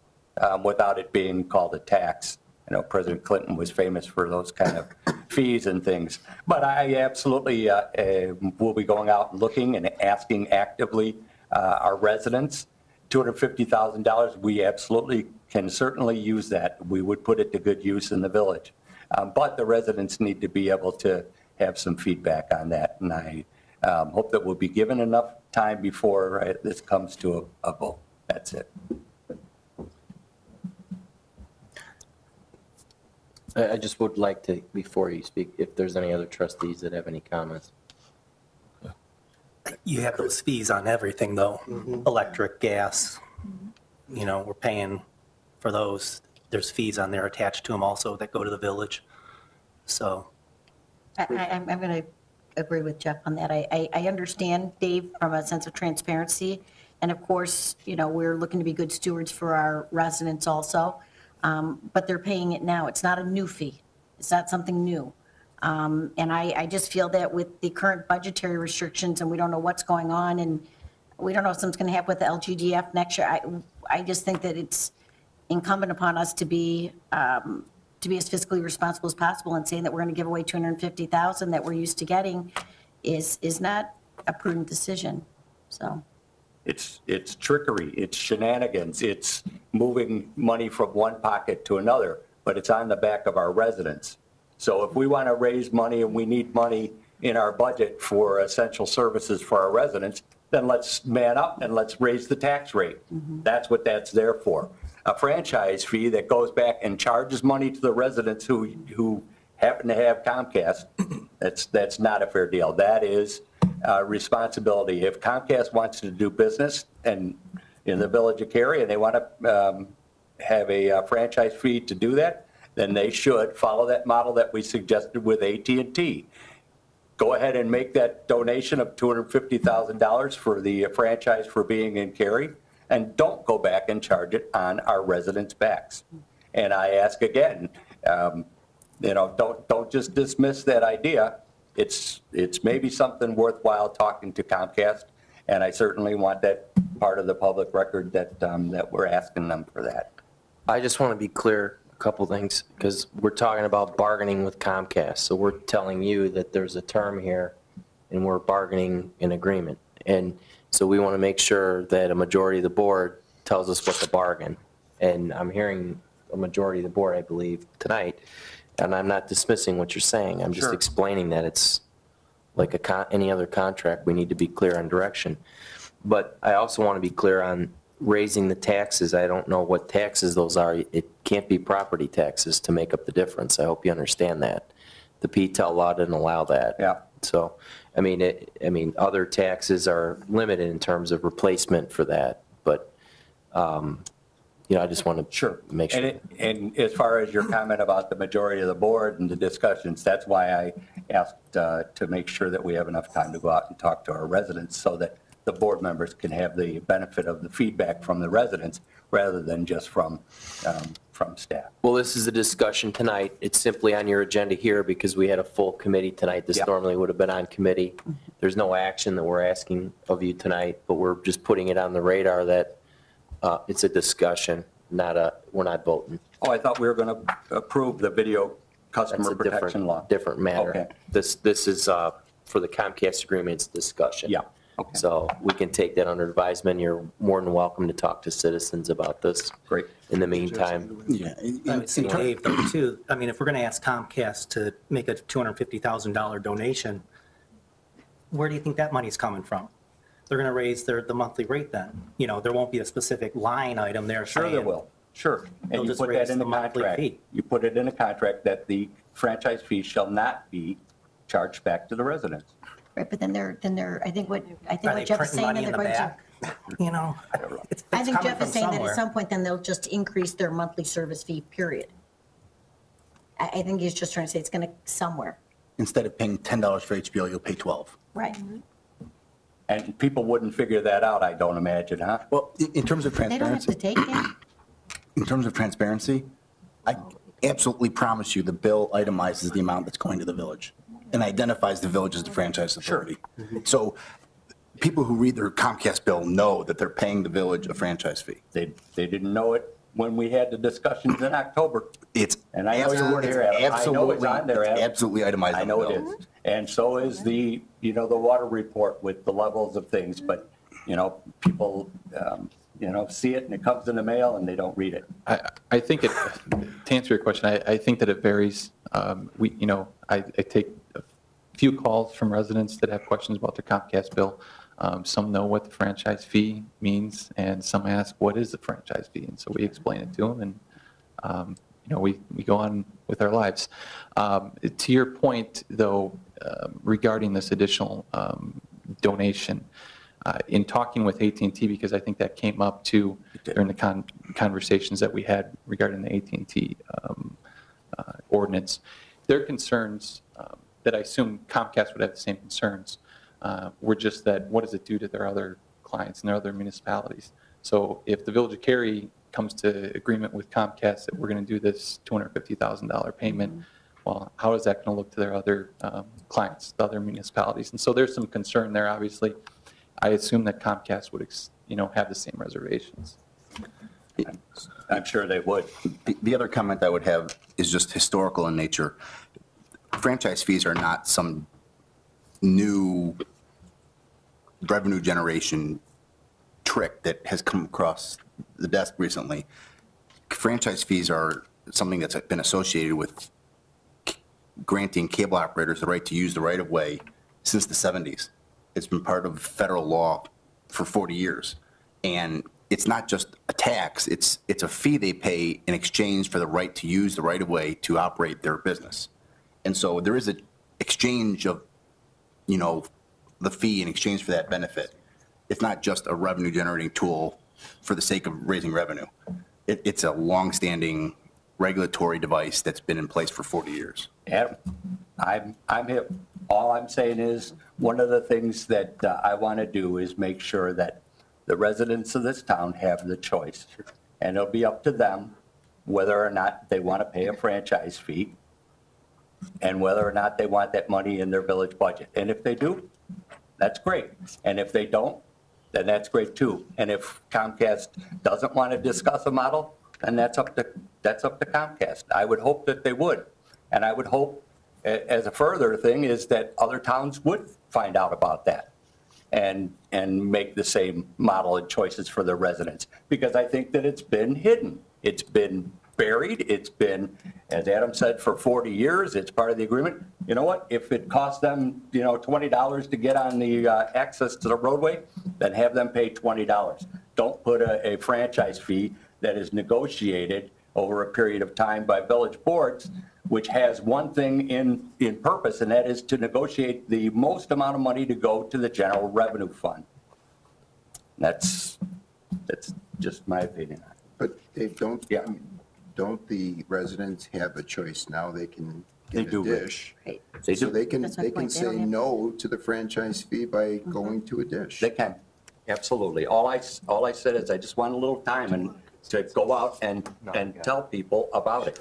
without it being called a tax. I know President Clinton was famous for those kind of fees and things. But I absolutely will be going out and looking and asking actively our residents. $250,000, we absolutely can certainly use that. We would put it to good use in the village. But the residents need to be able to have some feedback on that. And I hope that we'll be given enough time before this comes to a vote. That's it. I just would like to, before you speak, if there's any other trustees that have any comments. You have those fees on everything, though. Electric, gas, you know, we're paying for those. There's fees on there attached to them also that go to the village. So I'm going to agree with Jeff on that. I understand, Dave, from a sense of transparency. And of course, you know, we're looking to be good stewards for our residents also. But they're paying it now. It's not a new fee. It's not something new. And I just feel that with the current budgetary restrictions, and we don't know what's going on, and we don't know if something's going to happen with the LGDF next year, I just think that it's incumbent upon us to be to be as fiscally responsible as possible, and saying that we're going to give away 250,000 that we're used to getting is not a prudent decision, so. It's trickery, it's shenanigans, it's moving money from one pocket to another, but it's on the back of our residents. So if we want to raise money and we need money in our budget for essential services for our residents, then let's man up and let's raise the tax rate. That's what that's there for. A franchise fee that goes back and charges money to the residents who happen to have Comcast, that's not a fair deal. That is responsibility. If Comcast wants to do business and in the village of Cary and they want to have a franchise fee to do that, then they should follow that model that we suggested with AT&T. Go ahead and make that donation of $250,000 for the franchise for being in Cary, and don't go back and charge it on our residents' backs. And I ask again, don't just dismiss that idea. It's maybe something worthwhile talking to Comcast, and I certainly want that part of the public record that we're asking them for that. I just want to be clear, a couple things, because we're talking about bargaining with Comcast. So we're telling you that there's a term here and we're bargaining an agreement. And so we want to make sure that a majority of the board tells us what to bargain. And I'm hearing a majority of the board, I believe, tonight. And I'm not dismissing what you're saying. I'm just explaining that it's like any other contract. We need to be clear on direction. But I also want to be clear on raising the taxes. I don't know what taxes those are. It can't be property taxes to make up the difference. I hope you understand that. The PTEL law didn't allow that. Yeah. So, I mean, other taxes are limited in terms of replacement for that. But, I just want to make sure. And as far as your comment about the majority of the board and the discussions, that's why I asked to make sure that we have enough time to go out and talk to our residents so that the board members can have the benefit of the feedback from the residents rather than just from staff. Well, this is a discussion tonight. It's simply on your agenda here because we had a full committee tonight. This normally would have been on committee. There's no action that we're asking of you tonight, but we're just putting it on the radar that it's a discussion, we're not voting. Oh, I thought we were going to approve the video customer protection law. Different matter. Okay. This is for the Comcast agreement's discussion. Yeah. Okay. So we can take that under advisement. You're more than welcome to talk to citizens about this. Great. In the meantime. Yeah. I would say, Dave, though, too, I mean, if we're going to ask Comcast to make a $250,000 donation, where do you think that money's coming from? They're going to raise the monthly rate then. There won't be a specific line item there. Sure there will. Sure. And you put that in the contract. You put it in a contract that the franchise fee shall not be charged back to the residents. Right, but then they're, I think what Are they Jeff is printing saying, money that in they're the going to. back? It's I think coming Jeff from is saying that somewhere. at some point, then they'll just increase their monthly service fee, period. I think he's just trying to say it's going to somewhere. Instead of paying $10 for HBO, you'll pay 12. Right. And people wouldn't figure that out, I don't imagine, huh? Well, in terms of They don't have transparency, to take it. in terms of transparency, I absolutely promise you the bill itemizes the amount that's going to the village and identifies the village as the franchise authority. So people who read their Comcast bill know that they're paying the village a franchise fee. They didn't know it when we had the discussions in October. It's And I know you weren't here, Adam. I know it's on there, Adam. absolutely itemized I on the know bill. it is. And so is the water report with the levels of things. But, people, see it and it comes in the mail and they don't read it. I think to answer your question, I think that it varies. I take a few calls from residents that have questions about their Comcast bill. Some know what the franchise fee means, and some ask, what is the franchise fee? And so we explain it to them, and we go on with our lives. To your point, though, regarding this additional donation, in talking with AT&T, because I think that came up too during the conversations that we had regarding the AT&T ordinance, their concerns that I assume Comcast would have the same concerns were just that what does it do to their other clients and their other municipalities? So if the Village of Cary comes to agreement with Comcast that we're going to do this $250,000 payment, well, how is that going to look to their other clients, the other municipalities? And so there's some concern there, obviously. I assume that Comcast would, have the same reservations. I'm sure they would. The other comment I would have is just historical in nature. Franchise fees are not some new revenue generation trick that has come across the desk recently. Franchise fees are something that's been associated with granting cable operators the right to use the right-of-way since the 70s. It's been part of federal law for 40 years. And it's not just a tax, it's a fee they pay in exchange for the right to use the right-of-way to operate their business. And so there is an exchange of, the fee in exchange for that benefit. It's not just a revenue-generating tool for the sake of raising revenue. It's a longstanding regulatory device that's been in place for 40 years. Adam, I'm hip. All I'm saying is, one of the things that I want to do is make sure that the residents of this town have the choice. And it'll be up to them whether or not they want to pay a franchise fee and whether or not they want that money in their village budget. And if they do, that's great. And if they don't, then that's great too. And if Comcast doesn't want to discuss a model, then that's up to Comcast. I would hope that they would. And I would hope, as a further thing, is that other towns would find out about that and make the same model and choices for their residents. Because I think that it's been hidden. It's been buried. It's been, as Adam said, for 40 years. It's part of the agreement. You know what? If it costs them, $20 to get on the access to the roadway, then have them pay $20. Don't put a franchise fee that is negotiated over a period of time by village boards, which has one thing in purpose, and that is to negotiate the most amount of money to go to the general revenue fund. That's just my opinion. But Dave, don't the residents have a choice now? They can get a dish. Right. So they can That's my point. They say don't have- no to the franchise fee by going to a dish. They can, absolutely. All I said is I just want a little time and to go out and tell people about it.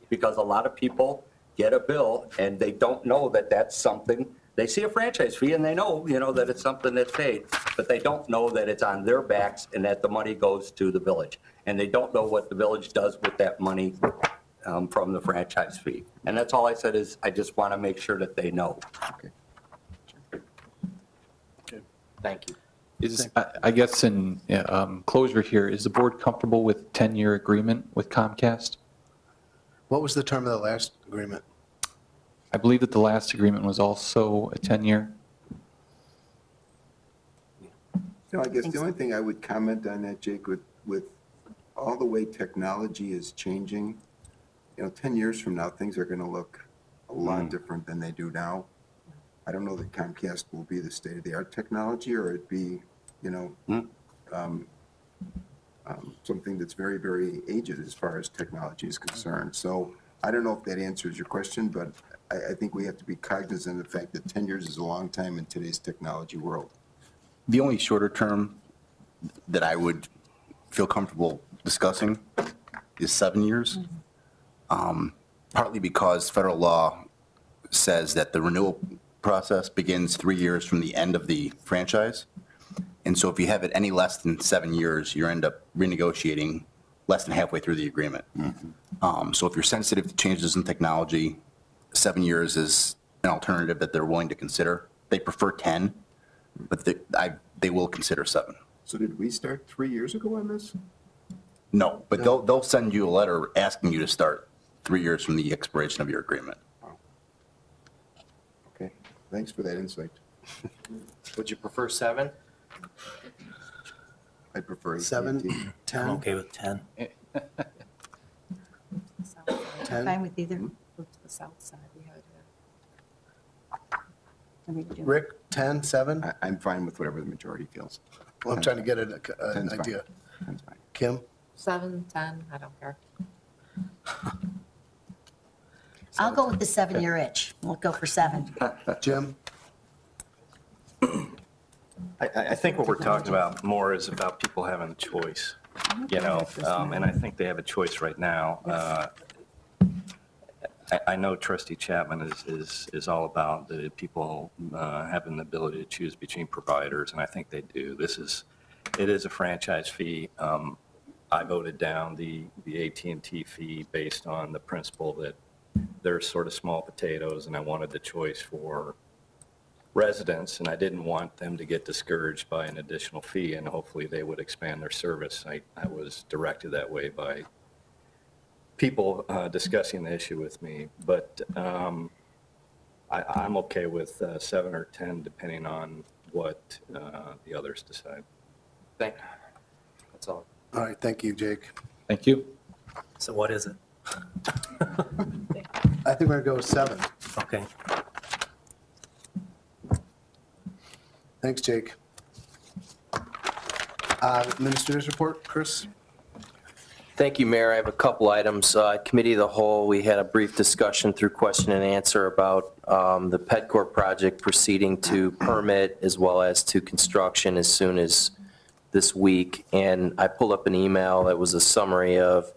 Because a lot of people get a bill and they don't know that that's something, they see a franchise fee and they know, that it's something that's paid, but they don't know that it's on their backs and that the money goes to the village. And they don't know what the village does with that money from the franchise fee. And that's all I said is I just want to make sure that they know. Thank you. I guess in closure here, is the board comfortable with 10-year agreement with Comcast? What was the term of the last agreement? I believe that the last agreement was also a 10-year. I guess the only thing I would comment on that, Jake, with all the way technology is changing, 10 years from now, things are going to look a lot different than they do now. I don't know that Comcast will be the state-of-the-art technology, or it'd be, something that's very, very aged as far as technology is concerned. So I don't know if that answers your question, but I think we have to be cognizant of the fact that 10 years is a long time in today's technology world. The only shorter term that I would feel comfortable discussing is 7 years, partly because federal law says that the renewal process begins 3 years from the end of the franchise. And so if you have it any less than 7 years, you end up renegotiating less than halfway through the agreement. So if you're sensitive to changes in technology, 7 years is an alternative that they're willing to consider. They prefer 10, but they will consider 7. So did we start 3 years ago on this? No, but they'll send you a letter asking you to start 3 years from the expiration of your agreement. Okay, thanks for that insight. Would you prefer 7? I prefer 7, 18. 10, I'm okay with 10. 10. Fine with either. Move to the south side. We had I mean, do- Rick, 10, 7? I'm fine with whatever the majority feels. Well, I'm trying to get an 10's fine. idea. 10's fine. Kim? 7, 10, I don't care. I'll go with the 7-year itch. We'll go for 7. Jim? I think what we're talking about more is about people having a choice, and I think they have a choice right now. I know Trustee Chapman is all about the people having the ability to choose between providers, and I think they do. It is a franchise fee. I voted down the AT&T fee based on the principle that they're sort of small potatoes, and I wanted the choice for residents, and I didn't want them to get discouraged by an additional fee, and hopefully they would expand their service. I was directed that way by people discussing the issue with me, but I'm okay with 7 or 10, depending on what the others decide. Thank you. That's all. All right, thank you, Jake. Thank you. So what is it? I think we're gonna go with 7. Okay. Thanks, Jake. Administrator's report, Chris? Thank you, Mayor. I have a couple items. Committee of the Whole, we had a brief discussion through question and answer about the PedCorp project proceeding to permit as well as to construction as soon as this week. And I pulled up an email that was a summary of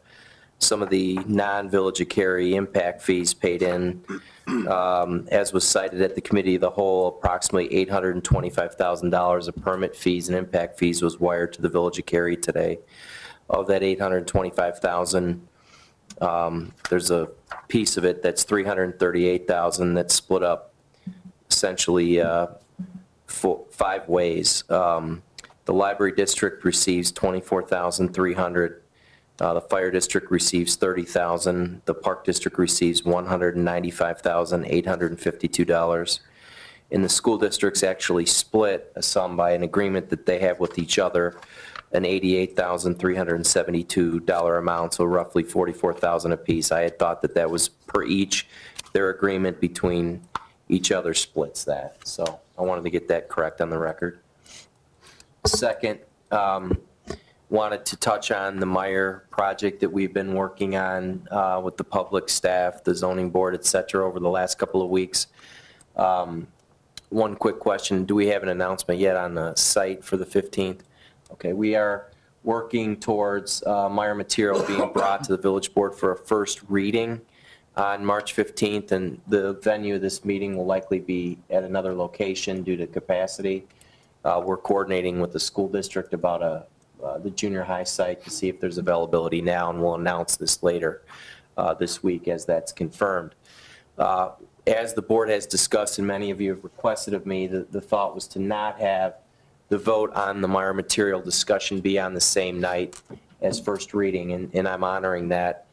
some of the non-Village of Cary impact fees paid in. As was cited at the Committee of the Whole, approximately $825,000 of permit fees and impact fees was wired to the Village of Cary today. Of that $825,000, there's a piece of it that's $338,000 that's split up essentially 5 ways. The Library District receives $24,300. The Fire District receives $30,000. The Park District receives $195,852. And the school districts actually split a sum by an agreement that they have with each other, an $88,372 amount, so roughly $44,000 apiece. I had thought that that was per each. Their agreement between each other splits that. So I wanted to get that correct on the record. Second, wanted to touch on the Meyer project that we've been working on with the public staff, the zoning board, et cetera, over the last couple of weeks. One quick question, do we have an announcement yet on the site for the 15th? Okay, we are working towards Meyer material being brought to the village board for a first reading on March 15th, and the venue of this meeting will likely be at another location due to capacity. We're coordinating with the school district about the junior high site to see if there's availability now, and we'll announce this later this week as that's confirmed. As the board has discussed and many of you have requested of me, the thought was to not have the vote on the Meyer material discussion be on the same night as first reading, and I'm honoring that.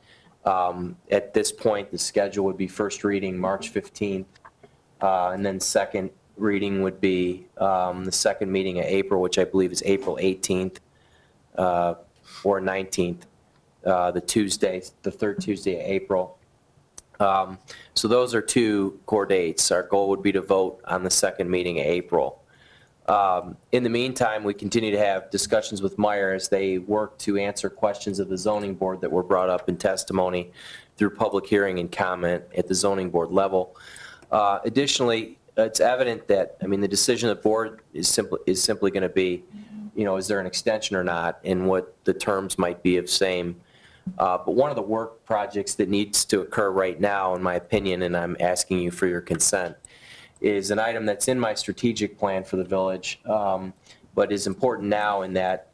At this point, the schedule would be first reading March 15th, and then second reading would be the second meeting of April, which I believe is April 18th or 19th, the third Tuesday of April. So those are 2 core dates. Our goal would be to vote on the second meeting of April. In the meantime, we continue to have discussions with Meyer as they work to answer questions of the zoning board that were brought up in testimony through public hearing and comment at the zoning board level. Additionally, it's evident that, I mean, the decision of the board is simply going to be, you know, is there an extension or not, and what the terms might be of same. But one of the work projects that needs to occur right now, in my opinion, and I'm asking you for your consent, is an item that's in my strategic plan for the village, but is important now in that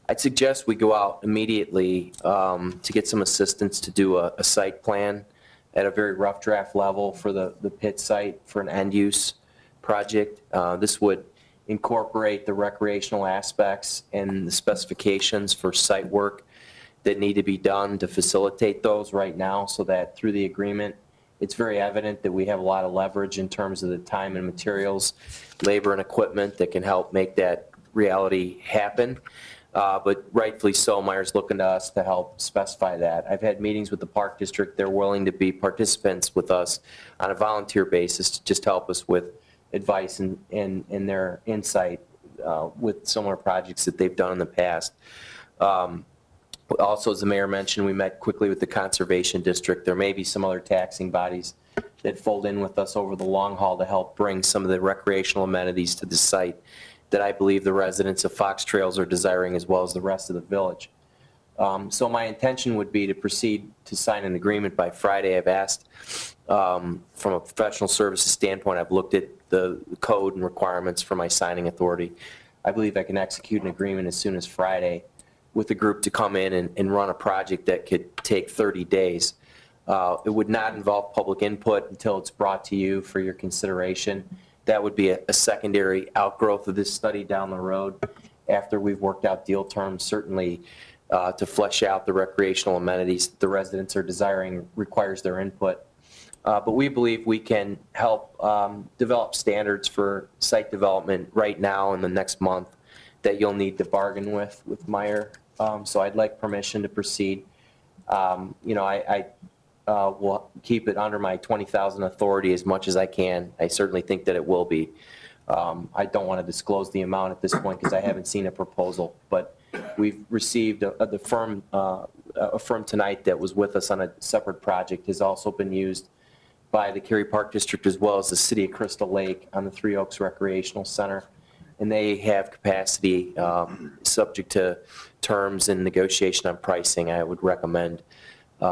I'd suggest we go out immediately to get some assistance to do a site plan at a very rough draft level for the pit site for an end use project. This would incorporate the recreational aspects and the specifications for site work that need to be done to facilitate those right now, so that through the agreement, it's very evident that we have a lot of leverage in terms of the time and materials, labor and equipment that can help make that reality happen. But rightfully so, Meyer's looking to us to help specify that. I've had meetings with the Park District. They're willing to be participants with us on a volunteer basis to just help us with advice and their insight with similar projects that they've done in the past. Also, as the mayor mentioned, we met quickly with the Conservation District. There may be some other taxing bodies that fold in with us over the long haul to help bring some of the recreational amenities to the site that I believe the residents of Fox Trails are desiring, as well as the rest of the village. So my intention would be to proceed to sign an agreement by Friday. I've asked, from a professional services standpoint, I've looked at the code and requirements for my signing authority. I believe I can execute an agreement as soon as Friday with a group to come in and run a project that could take 30 days. It would not involve public input until it's brought to you for your consideration. That would be a secondary outgrowth of this study down the road after we've worked out deal terms, certainly to flesh out the recreational amenities that the residents are desiring requires their input. But we believe we can help develop standards for site development right now in the next month that you'll need to bargain with Meyer. So I'd like permission to proceed. I will keep it under my 20,000 authority as much as I can. I certainly think that it will be. I don't want to disclose the amount at this point because I haven't seen a proposal, but we've received a firm tonight that was with us on a separate project has also been used by the Cary Park District as well as the City of Crystal Lake on the Three Oaks Recreational Center. And they have capacity subject to terms and negotiation on pricing. I would recommend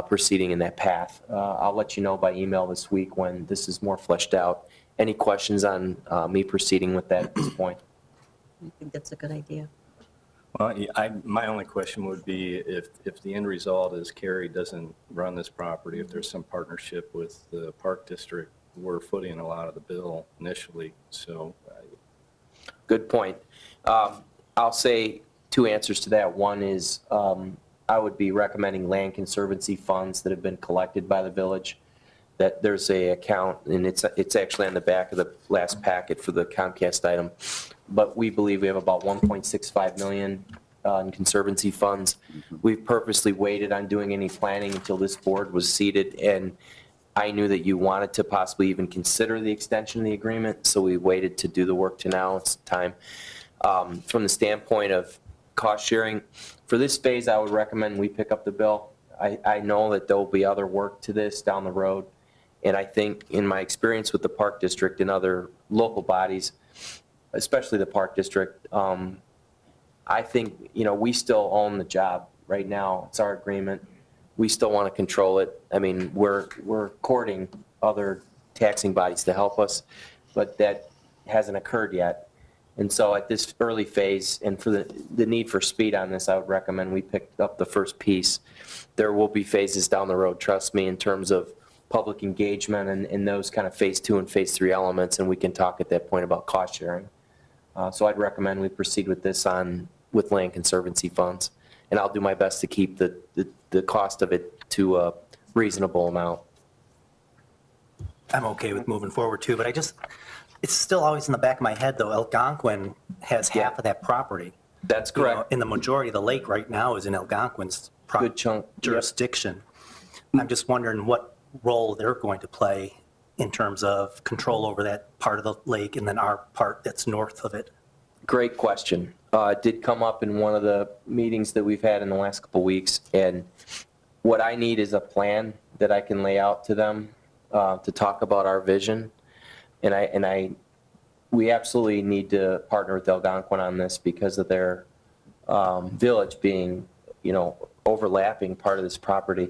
proceeding in that path. I'll let you know by email this week when this is more fleshed out. Any questions on me proceeding with that at this point? I think that's a good idea. Well, my only question would be if the end result is Cary doesn't run this property, if there's some partnership with the Park District, we're footing a lot of the bill initially, so. Good point. I'll say two answers to that. One is I would be recommending land conservancy funds that have been collected by the village. That there's a account, and it's actually on the back of the last packet for the Comcast item. But we believe we have about 1.65 million in conservancy funds. We've purposely waited on doing any planning until this board was seated, and I knew that you wanted to possibly even consider the extension of the agreement, so we waited to do the work to now. It's time. From the standpoint of cost sharing, for this phase, I would recommend we pick up the bill. I know that there will be other work to this down the road, and I think in my experience with the Park District and other local bodies, especially the Park District, I think, we still own the job right now. It's our agreement. We still want to control it. I mean, we're courting other taxing bodies to help us, but that hasn't occurred yet. And so at this early phase, and for the need for speed on this, I would recommend we pick up the first piece. There will be phases down the road, trust me, in terms of public engagement and those kind of phase 2 and phase 3 elements, and we can talk at that point about cost sharing. So I'd recommend we proceed with this with land conservancy funds, and I'll do my best to keep the cost of it to a reasonable amount. I'm okay with moving forward too, but it's still always in the back of my head though, Algonquin has half of that property. That's correct. And the majority of the lake right now is in Algonquin's Good chunk. jurisdiction. I'm just wondering what role they're going to play in terms of control over that part of the lake and then our part that's north of it. Great question. It did come up in one of the meetings that we've had in the last couple of weeks, and what I need is a plan that I can lay out to them to talk about our vision. And we absolutely need to partner with Algonquin on this because of their village being, overlapping part of this property.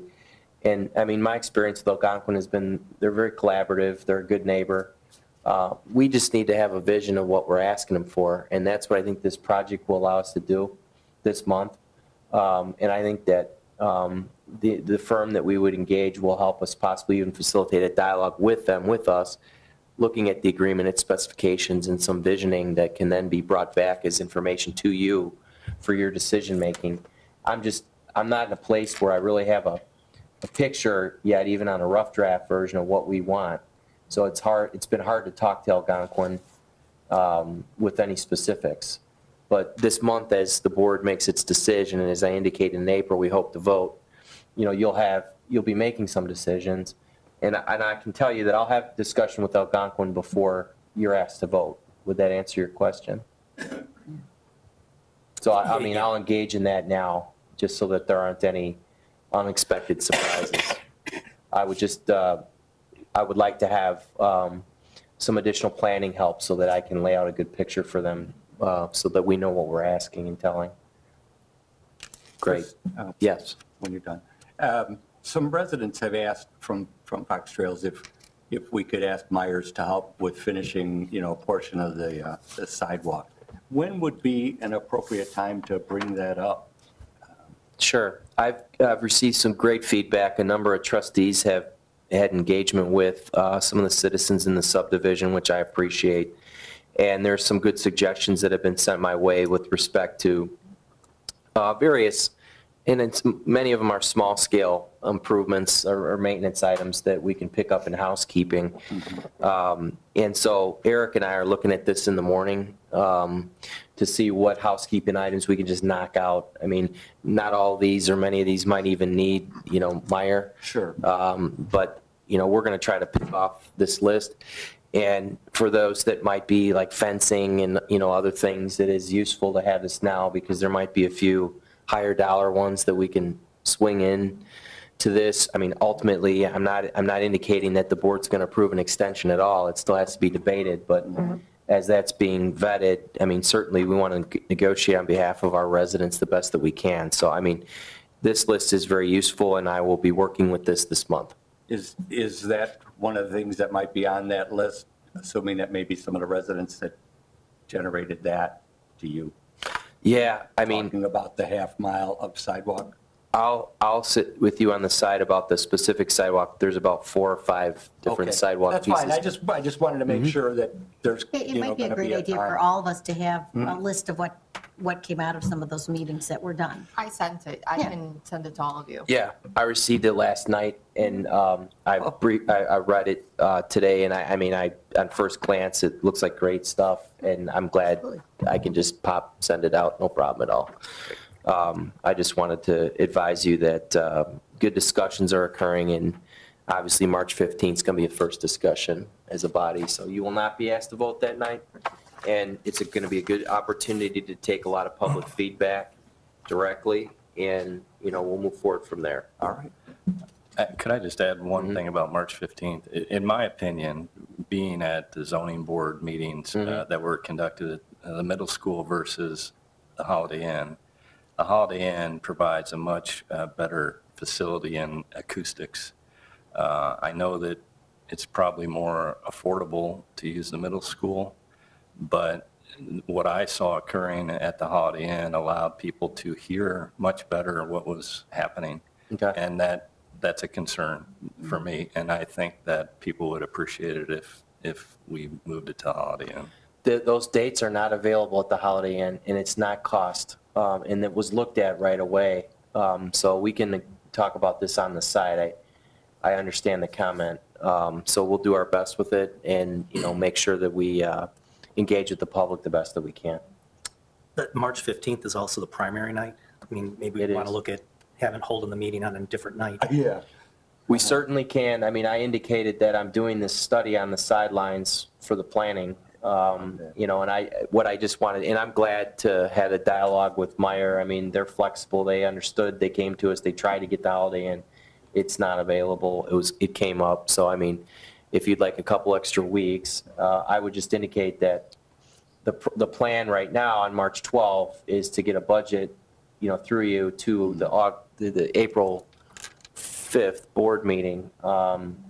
And I mean, my experience with Algonquin has been they're very collaborative. They're a good neighbor. We just need to have a vision of what we're asking them for, and that's what I think this project will allow us to do this month. And I think that the firm that we would engage will help us possibly even facilitate a dialogue with them, with us, looking at the agreement, its specifications, and some visioning that can then be brought back as information to you for your decision making. I'm not in a place where I really have a picture yet, even on a rough draft version of what we want. So it's been hard to talk to Algonquin with any specifics. But this month, as the board makes its decision, and as I indicated in April, we hope to vote, you'll be making some decisions. And I can tell you that I'll have discussion with Algonquin before you're asked to vote. Would that answer your question? So I'll engage in that now, just so that there aren't any unexpected surprises. I would like to have some additional planning help so that I can lay out a good picture for them so that we know what we're asking and telling. Great. Yes. When you're done. Some residents have asked from Fox Trails if we could ask Myers to help with finishing, a portion of the sidewalk. When would be an appropriate time to bring that up? Sure. I've received some great feedback. A number of trustees have had engagement with some of the citizens in the subdivision, which I appreciate. And there's some good suggestions that have been sent my way with respect to various, and many of them are small-scale improvements or maintenance items that we can pick up in housekeeping. And so Eric and I are looking at this in the morning to see what housekeeping items we can just knock out. I mean, not all these or many of these might even need, Meyer. Sure. But, we're going to try to pick off this list. And for those that might be like fencing and, other things, it is useful to have this now because there might be a few higher dollar ones that we can swing in to this. I mean, ultimately, I'm not indicating that the board's going to approve an extension at all. It still has to be debated, but as that's being vetted, I mean, certainly we want to negotiate on behalf of our residents the best that we can. So, I mean, this list is very useful, and I will be working with this month. Is that one of the things that might be on that list, assuming that maybe some of the residents that generated that to you? Yeah, I mean, talking about the half mile of sidewalk? I'll sit with you on the side about the specific sidewalk. There's about 4 or 5 different Okay, sidewalk that's pieces. fine. I just wanted to make sure that there's, It might be a gonna great idea for time. all of us to have a list of what came out of some of those meetings that were done. I sent it. I Yeah. can send it to all of you. Yeah, I received it last night, and I read it today, and I mean, on first glance, it looks like great stuff, and I'm glad I can just send it out, no problem at all. I just wanted to advise you that good discussions are occurring, and obviously March 15th is going to be a first discussion as a body, so you will not be asked to vote that night, and it's going to be a good opportunity to take a lot of public feedback directly, and, we'll move forward from there. All right. Could I just add one thing about March 15th? In my opinion, being at the zoning board meetings that were conducted at the middle school versus the Holiday Inn, the Holiday Inn provides a much better facility in acoustics. I know that it's probably more affordable to use the middle school, but what I saw occurring at the Holiday Inn allowed people to hear much better what was happening. Okay. And that's a concern for me, and I think that people would appreciate it if we moved it to Holiday Inn. Those dates are not available at the Holiday Inn, and it's not cost, and it was looked at right away. So we can talk about this on the side. I understand the comment. So we'll do our best with it and, make sure that we engage with the public the best that we can. But March 15th is also the primary night. I mean, maybe It we want is. to look at holding the meeting on a different night. Yeah. We certainly can. I mean, I indicated that I'm doing this study on the sidelines for the planning, and what I just wanted, and I'm glad to have a dialogue with Meyer. I mean, they're flexible. They understood. They came to us. They tried to get the Holiday Inn. It's not available. It came up. So, I mean, if you'd like a couple extra weeks, I would just indicate that the plan right now on March 12th is to get a budget, through you to the April 5th board meeting.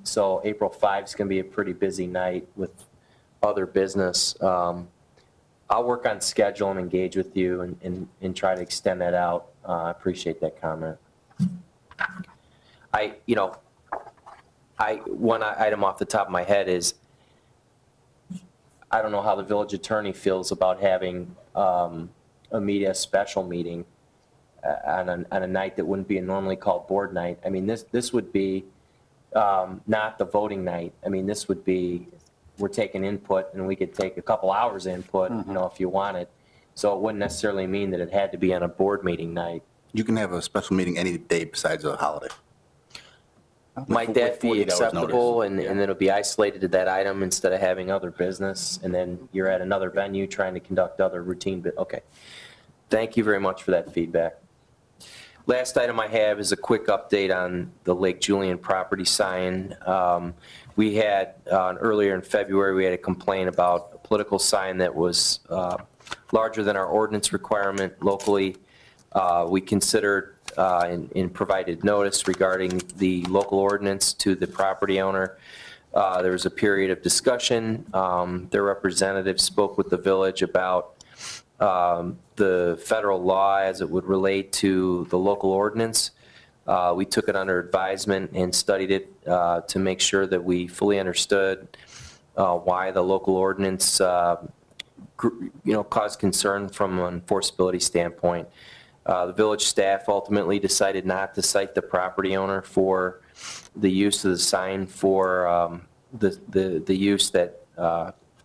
So April 5th is going to be a pretty busy night with other business. I'll work on schedule and engage with you and try to extend that out. I appreciate that comment. One item off the top of my head is, I don't know how the village attorney feels about having a special meeting on a night that wouldn't be a normally called board night. I mean, this would be not the voting night. I mean, this would be, we're taking input, and we could take a couple hours input, if you wanted. So it wouldn't necessarily mean that it had to be on a board meeting night. You can have a special meeting any day besides a holiday. Might With that 48 be hours acceptable, notice. and then it'll be isolated to that item instead of having other business, and then you're at another venue trying to conduct other routine, okay. Thank you very much for that feedback. Last item I have is a quick update on the Lake Julian property sign. We had, earlier in February, we had a complaint about a political sign that was larger than our ordinance requirement locally. We considered and provided notice regarding the local ordinance to the property owner. There was a period of discussion. Their representative spoke with the village about the federal law as it would relate to the local ordinance. We took it under advisement and studied it to make sure that we fully understood why the local ordinance caused concern from an enforceability standpoint. The village staff ultimately decided not to cite the property owner for the use of the sign for the use that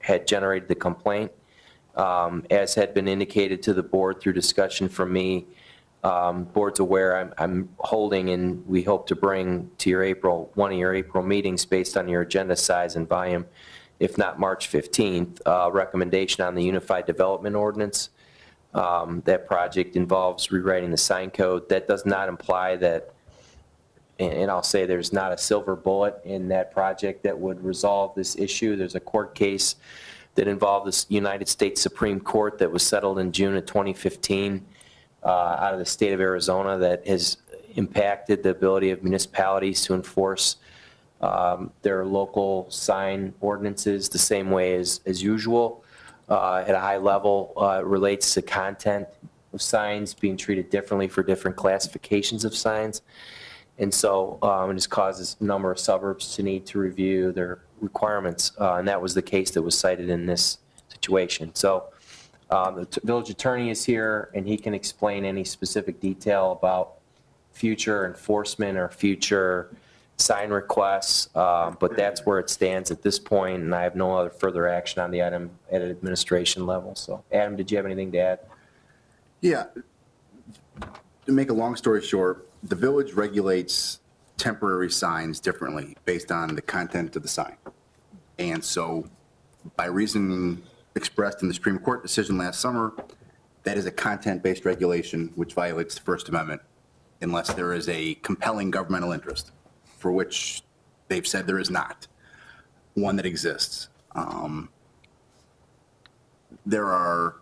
had generated the complaint. As had been indicated to the board through discussion from me, board's aware I'm holding, and we hope to bring to your one of your April meetings based on your agenda size and volume, if not March 15th, recommendation on the Unified Development Ordinance. That project involves rewriting the sign code. That does not imply that, and I'll say there's not a silver bullet in that project that would resolve this issue. There's a court case that involved the United States Supreme Court that was settled in June of 2015 out of the state of Arizona that has impacted the ability of municipalities to enforce their local sign ordinances the same way as usual. At a high level, it relates to content of signs being treated differently for different classifications of signs. And so it has caused a number of suburbs to need to review their requirements, and that was the case that was cited in this situation. So the village attorney is here, and he can explain any specific detail about future enforcement or future sign requests, but that's where it stands at this point, and I have no other further action on the item at an administration level. So, Adam, did you have anything to add? Yeah. To make a long story short, the village regulates temporary signs differently based on the content of the sign. And so by reasoning expressed in the Supreme Court decision last summer, that is a content-based regulation which violates the First Amendment unless there is a compelling governmental interest, for which they've said there is not one that exists. There are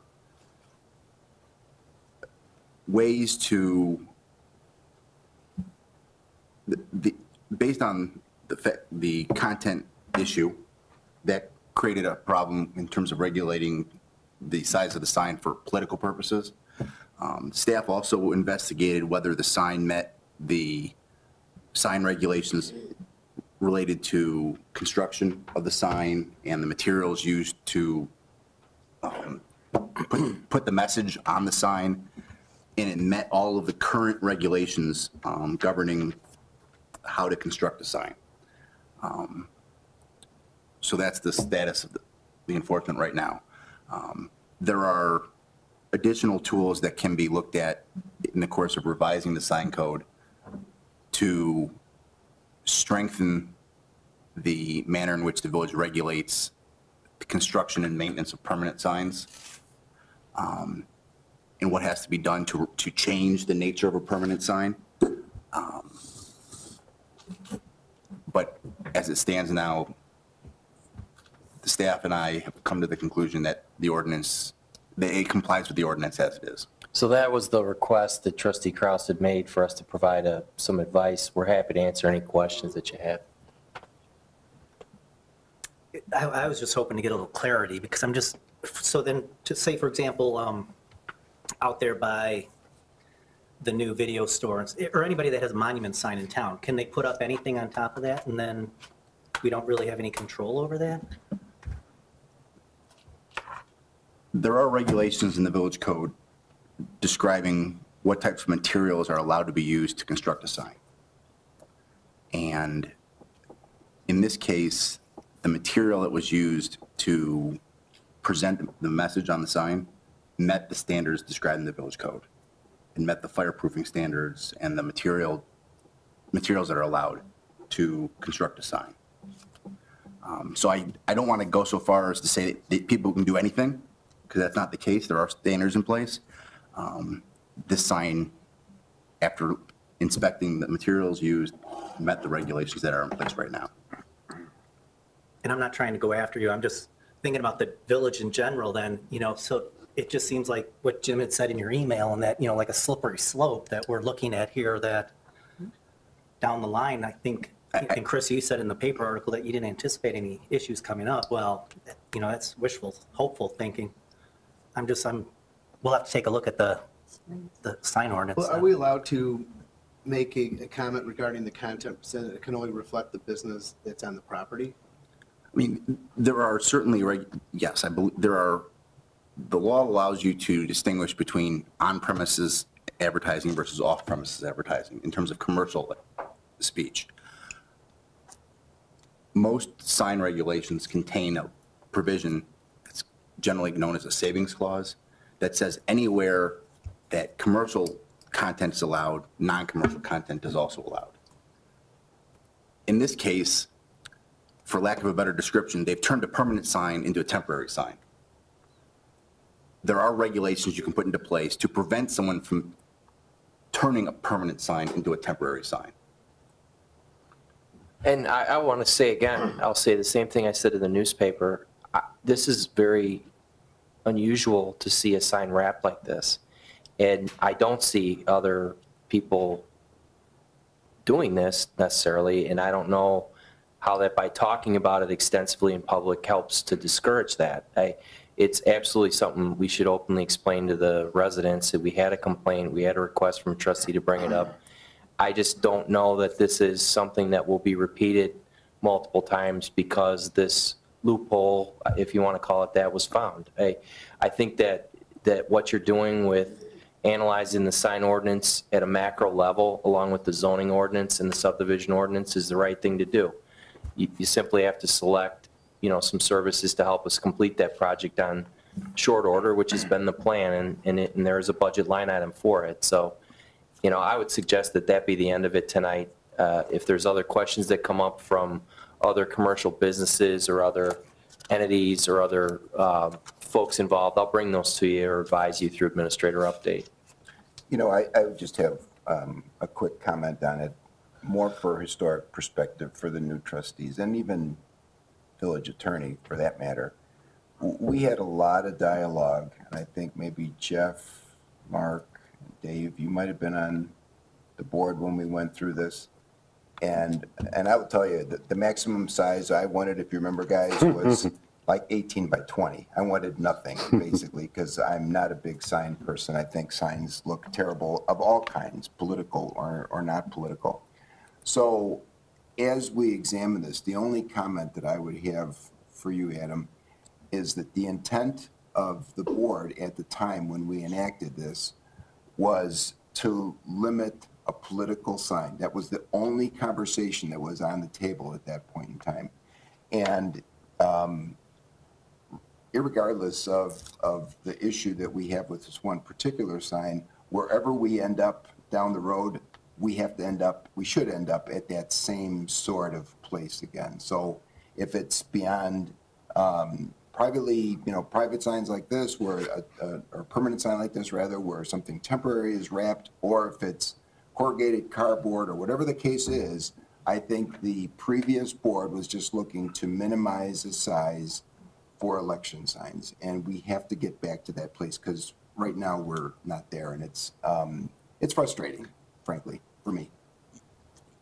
ways to, based on the content issue, that created a problem in terms of regulating the size of the sign for political purposes. Staff also investigated whether the sign met the sign regulations related to construction of the sign and the materials used to put the message on the sign, and it met all of the current regulations governing how to construct a sign. So that's the status of the enforcement right now. There are additional tools that can be looked at in the course of revising the sign code to strengthen the manner in which the village regulates the construction and maintenance of permanent signs, and what has to be done to change the nature of a permanent sign. But as it stands now, the staff and I have come to the conclusion that the ordinance, it complies with the ordinance as it is. So that was the request that Trustee Kraus had made for us to provide some advice. We're happy to answer any questions that you have. I was just hoping to get a little clarity, because I'm just, so then, to say, for example, out there by the new video store, or anybody that has a monument sign in town, can they put up anything on top of that, and then we don't really have any control over that? There are regulations in the village code describing what types of materials are allowed to be used to construct a sign. And in this case, the material that was used to present the message on the sign met the standards described in the village code. It met the fireproofing standards and the materials that are allowed to construct a sign. So I don't want to go so far as to say that people can do anything, because that's not the case. There are standards in place. This sign, after inspecting the materials used, met the regulations that are in place right now. And I'm not trying to go after you, I'm just thinking about the village in general then, so it just seems like what Jim had said in your email, and that, like a slippery slope that we're looking at here, that down the line, I think, and Chris, you said in the paper article that you didn't anticipate any issues coming up. Well, that's wishful, hopeful thinking. I'm we'll have to take a look at the sign ordinance. Well, are we allowed to make a comment regarding the content percent? It can only reflect the business that's on the property? I mean, there are certainly, yes, I believe there are, the law allows you to distinguish between on-premises advertising versus off-premises advertising in terms of commercial speech. Most sign regulations contain a provision that's generally known as a savings clause that says anywhere that commercial content is allowed, non-commercial content is also allowed. In this case, for lack of a better description, they've turned a permanent sign into a temporary sign. There are regulations you can put into place to prevent someone from turning a permanent sign into a temporary sign. And I want to say again, I'll say the same thing I said in the newspaper. This is very unusual to see a sign wrapped like this. And I don't see other people doing this necessarily, and I don't know how that by talking about it extensively in public helps to discourage that. It's absolutely something we should openly explain to the residents that we had a complaint, we had a request from a trustee to bring it up. I just don't know that this is something that will be repeated multiple times because this loophole, if you want to call it that, was found. I think that what you're doing with analyzing the sign ordinance at a macro level along with the zoning ordinance and the subdivision ordinance is the right thing to do. You simply have to select, some services to help us complete that project on short order, which has been the plan, and there is a budget line item for it. So, I would suggest that be the end of it tonight. If there's other questions that come up from other commercial businesses or other entities or other folks involved, I'll bring those to you or advise you through administrator update. I would just have a quick comment on it, more for historic perspective for the new trustees and even village attorney for that matter. We had a lot of dialogue, and I think maybe Jeff, Mark, Dave, you might have been on the board when we went through this. And I will tell you that the maximum size I wanted, if you remember, guys, was like 18 by 20. I wanted nothing, basically, because I'm not a big sign person. I think signs look terrible of all kinds, political or not political. So as we examine this, the only comment that I would have for you, Adam, is that the intent of the board at the time when we enacted this was to limit a political sign. That was the only conversation that was on the table at that point in time. And irregardless of the issue that we have with this one particular sign, wherever we end up down the road, we should end up at that same sort of place again. So if it's beyond private signs like this, where a permanent sign like this, rather, where something temporary is wrapped, or if it's corrugated cardboard or whatever the case is, I think the previous board was just looking to minimize the size for election signs. And we have to get back to that place because right now we're not there, and it's frustrating, frankly, for me.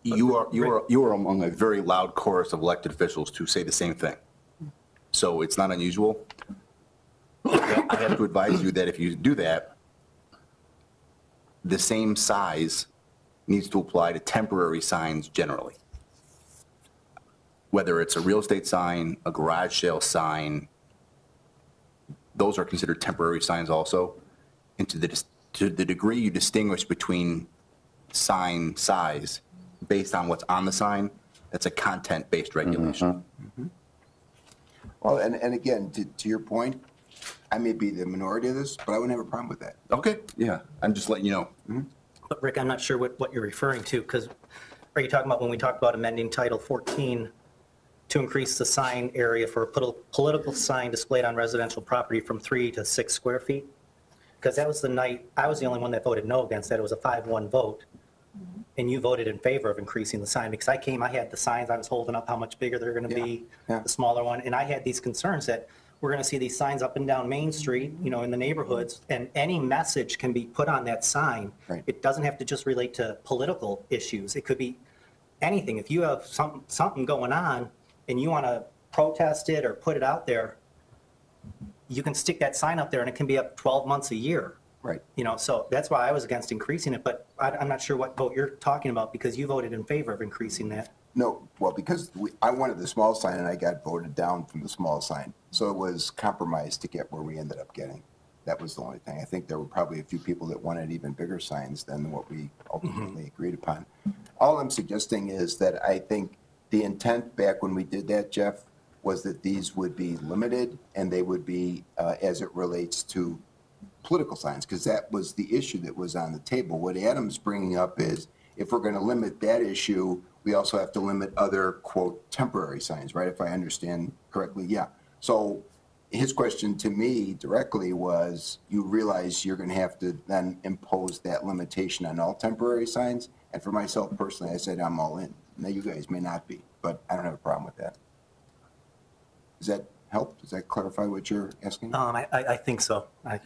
You are among a very loud chorus of elected officials to say the same thing. So it's not unusual. I have to advise you that if you do that, the same size needs to apply to temporary signs generally. Whether it's a real estate sign, a garage sale sign, those are considered temporary signs also. And to the degree you distinguish between sign size based on what's on the sign, that's a content-based regulation. Mm-hmm. Well, and again, to your point, I may be the minority of this, but I wouldn't have a problem with that. Okay, yeah, I'm just letting you know. Mm-hmm. But Rick, I'm not sure what you're referring to, because are you talking about when we talked about amending Title 14 to increase the sign area for a political sign displayed on residential property from 3 to 6 square feet? Because that was the night, I was the only one that voted no against that. It was a 5-1 vote. And you voted in favor of increasing the sign, because I had the signs, I was holding up how much bigger they're going to be, the smaller one. And I had these concerns that we're going to see these signs up and down Main Street, in the neighborhoods, and any message can be put on that sign. Right. It doesn't have to just relate to political issues. It could be anything. If you have something going on and you want to protest it or put it out there, you can stick that sign up there and it can be up 12 months a year. Right. You know, so that's why I was against increasing it, but I'm not sure what vote you're talking about because you voted in favor of increasing that. No, well, because I wanted the small sign and I got voted down from the small sign. So it was compromised to get where we ended up getting. That was the only thing. I think there were probably a few people that wanted even bigger signs than what we ultimately agreed upon. All I'm suggesting is that I think the intent back when we did that, Jeff, was that these would be limited and they would be as it relates to political signs, because that was the issue that was on the table. What Adam's bringing up is if we're going to limit that issue, we also have to limit other, quote, temporary signs, right? If I understand correctly, yeah. So his question to me directly was, you realize you're going to have to then impose that limitation on all temporary signs? And for myself personally, I said I'm all in. Now you guys may not be, but I don't have a problem with that. Does that help? Does that clarify what you're asking? I think so. I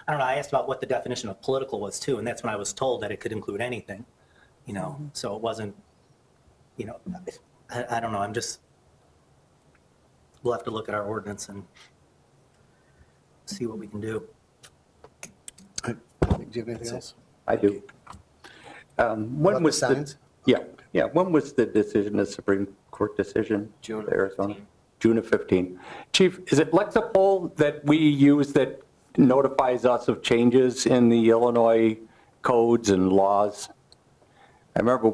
don't know. I asked about what the definition of political was too, and that's when I was told that it could include anything, you know, so it wasn't, you know, I don't know. I'm just, we'll have to look at our ordinance and see what we can do. Do you have anything else? I do. About When the was the, signs? yeah, when was the decision, the Supreme Court decision? June of Arizona? 15. June of 15. Chief, is it Lexipol that we use that notifies us of changes in the Illinois codes and laws? I remember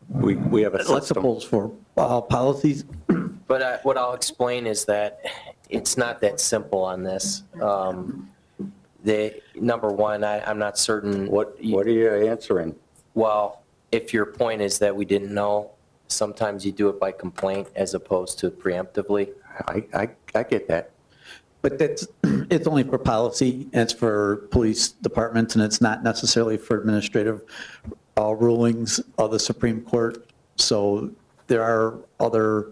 we have a system. Lexipol's for policies. But what I'll explain is that it's not that simple on this. Number one, I'm not certain. What are you answering? Well, if your point is that we didn't know, sometimes you do it by complaint as opposed to preemptively. I get that. But it's only for policy, and it's for police departments, and it's not necessarily for administrative rulings of the Supreme Court. So there are other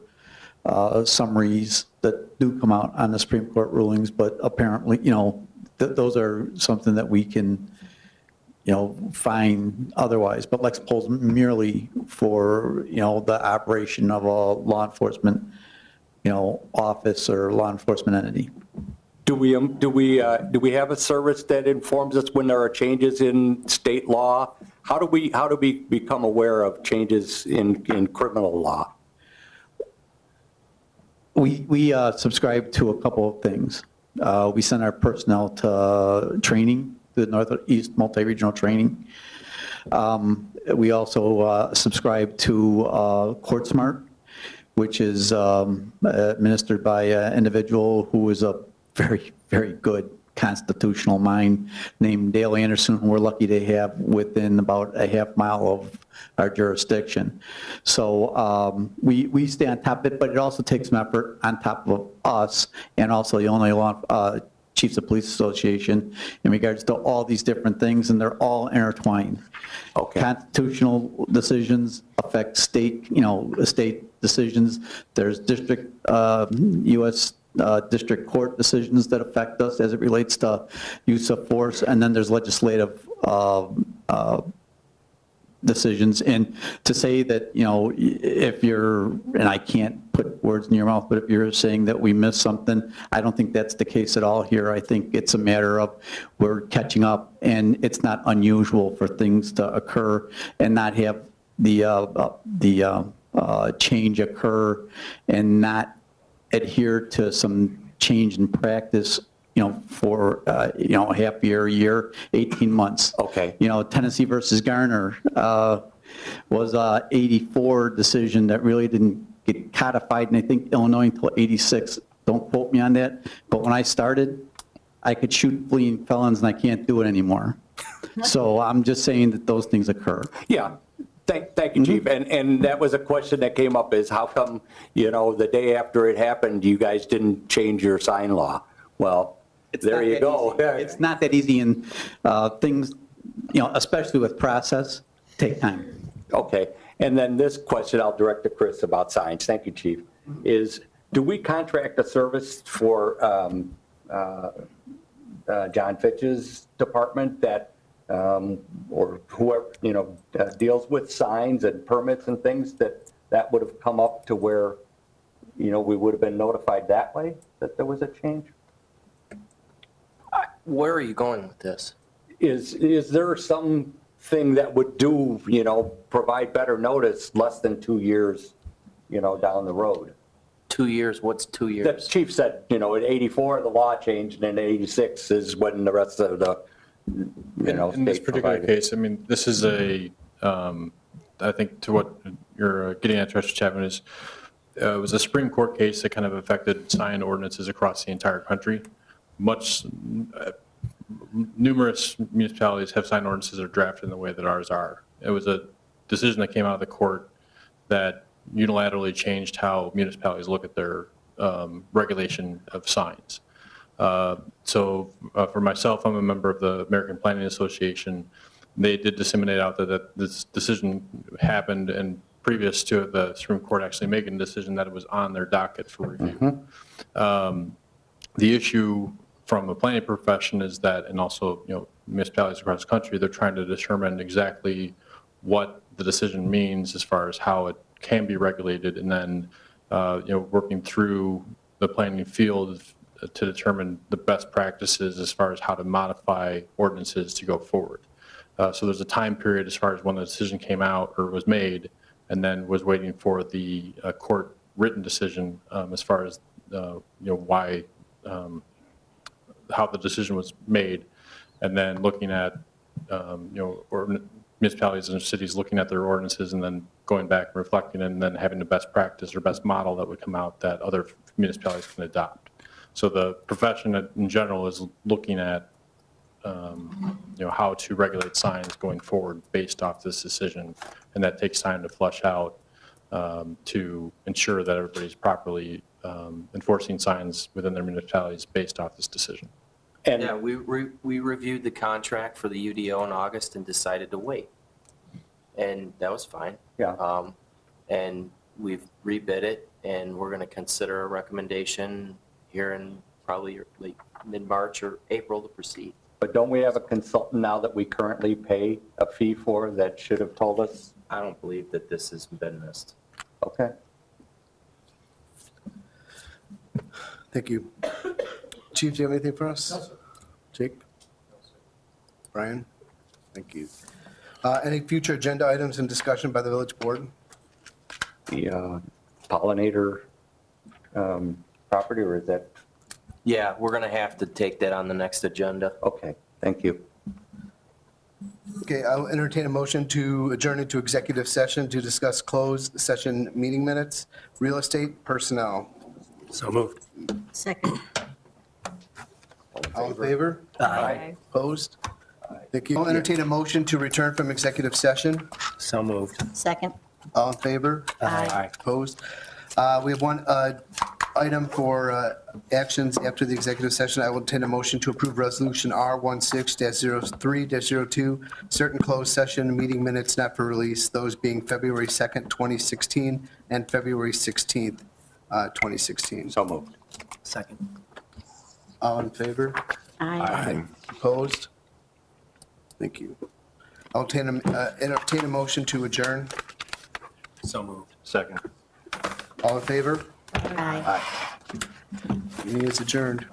summaries that do come out on the Supreme Court rulings, but apparently, you know, those are something that we can, you know, find otherwise. But Lexipol's merely for, you know, the operation of a law enforcement, you know, office or law enforcement entity. Do we have a service that informs us when there are changes in state law? How do we become aware of changes in criminal law? We subscribe to a couple of things. We send our personnel to training, the Northeast Multi-Regional Training. We also subscribe to CourtSmart, which is administered by an individual who is a very, very good constitutional mind named Dale Anderson, who we're lucky to have within about a half mile of our jurisdiction. So we stay on top of it, but it also takes some effort on top of us and also the Illinois Chiefs of Police Association in regards to all these different things, and they're all intertwined. Okay. Constitutional decisions affect state, you know, state decisions. There's district, U.S. District court decisions that affect us as it relates to use of force, and then there's legislative decisions. And to say that, you know, if you're, and I can't put words in your mouth, but if you're saying that we missed something, I don't think that's the case at all here. I think it's a matter of we're catching up, and it's not unusual for things to occur and not have the change occur and not adhere to some change in practice, you know, for, you know, half year, 18 months. Okay. You know, Tennessee versus Garner was a 84 decision that really didn't get codified, and I think Illinois until 86. Don't quote me on that. But when I started, I could shoot fleeing felons, and I can't do it anymore. So I'm just saying that those things occur. Yeah. Thank you, Chief. And that was a question that came up, is how come, you know, the day after it happened, you guys didn't change your sign law? Well, there you go. It's not that easy, and things, you know, especially with process, take time. Okay. And then this question I'll direct to Chris about signs. Thank you, Chief. Is, do we contract a service for John Fitch's department that, or whoever, you know, deals with signs and permits and things that would have come up to where, you know, we would have been notified that way that there was a change? Where are you going with this? Is there something that would do, provide better notice less than 2 years, down the road? 2 years, what's 2 The years? chief said, at 84, the law changed, and in 86 is when the rest of the, In this state particular provided. case, I mean, this is I think to what you're getting at, Trustee Chapman, is it was a Supreme Court case that kind of affected sign ordinances across the entire country. Numerous municipalities have sign ordinances that are drafted in the way that ours are. It was a decision that came out of the court that unilaterally changed how municipalities look at their regulation of signs. So for myself, I'm a member of the American Planning Association. They did disseminate out that this decision happened, and previous to the Supreme Court actually making a decision that it was on their docket for review. The issue from the planning profession is that, and also municipalities across the country, they're trying to determine exactly what the decision means as far as how it can be regulated, and then working through the planning field to determine the best practices as far as how to modify ordinances to go forward. So there's a time period as far as when the decision came out or was made, and then was waiting for the court written decision as far as why, how the decision was made, and then looking at municipalities and cities looking at their ordinances and then going back and reflecting and then having the best practice or best model that would come out that other municipalities can adopt. So the profession in general is looking at how to regulate signs going forward based off this decision, and that takes time to flush out to ensure that everybody's properly enforcing signs within their municipalities based off this decision. And Yeah, we reviewed the contract for the UDO in August and decided to wait. And that was fine. Yeah. And we've rebid it, and we're going to consider a recommendation here in probably late mid-March or April to proceed. But don't we have a consultant now that we currently pay a fee for that should have told us? I don't believe that this has been missed. Okay. Thank you. Chief, do you have anything for us? No, sir. Jake? Brian? Thank you. Any future agenda items and discussion by the village board? The pollinator property, or is that? Yeah, we're going to have to take that on the next agenda. Okay, thank you. Okay, I'll entertain a motion to adjourn into executive session to discuss closed session meeting minutes, real estate, personnel. So moved. Second. All in favor? Aye. Opposed? Thank you. I'll entertain a motion to return from executive session. So moved. Second. All in favor? Aye. Opposed? We have one item for actions after the executive session. I will entertain a motion to approve Resolution R16-03-02, certain closed session meeting minutes not for release, those being February 2nd, 2016, and February 16th, 2016. So moved. Second. All in favor? Aye. Opposed? Thank you. I'll entertain a motion to adjourn. So moved. Second. All in favor? Aye. Meeting is adjourned.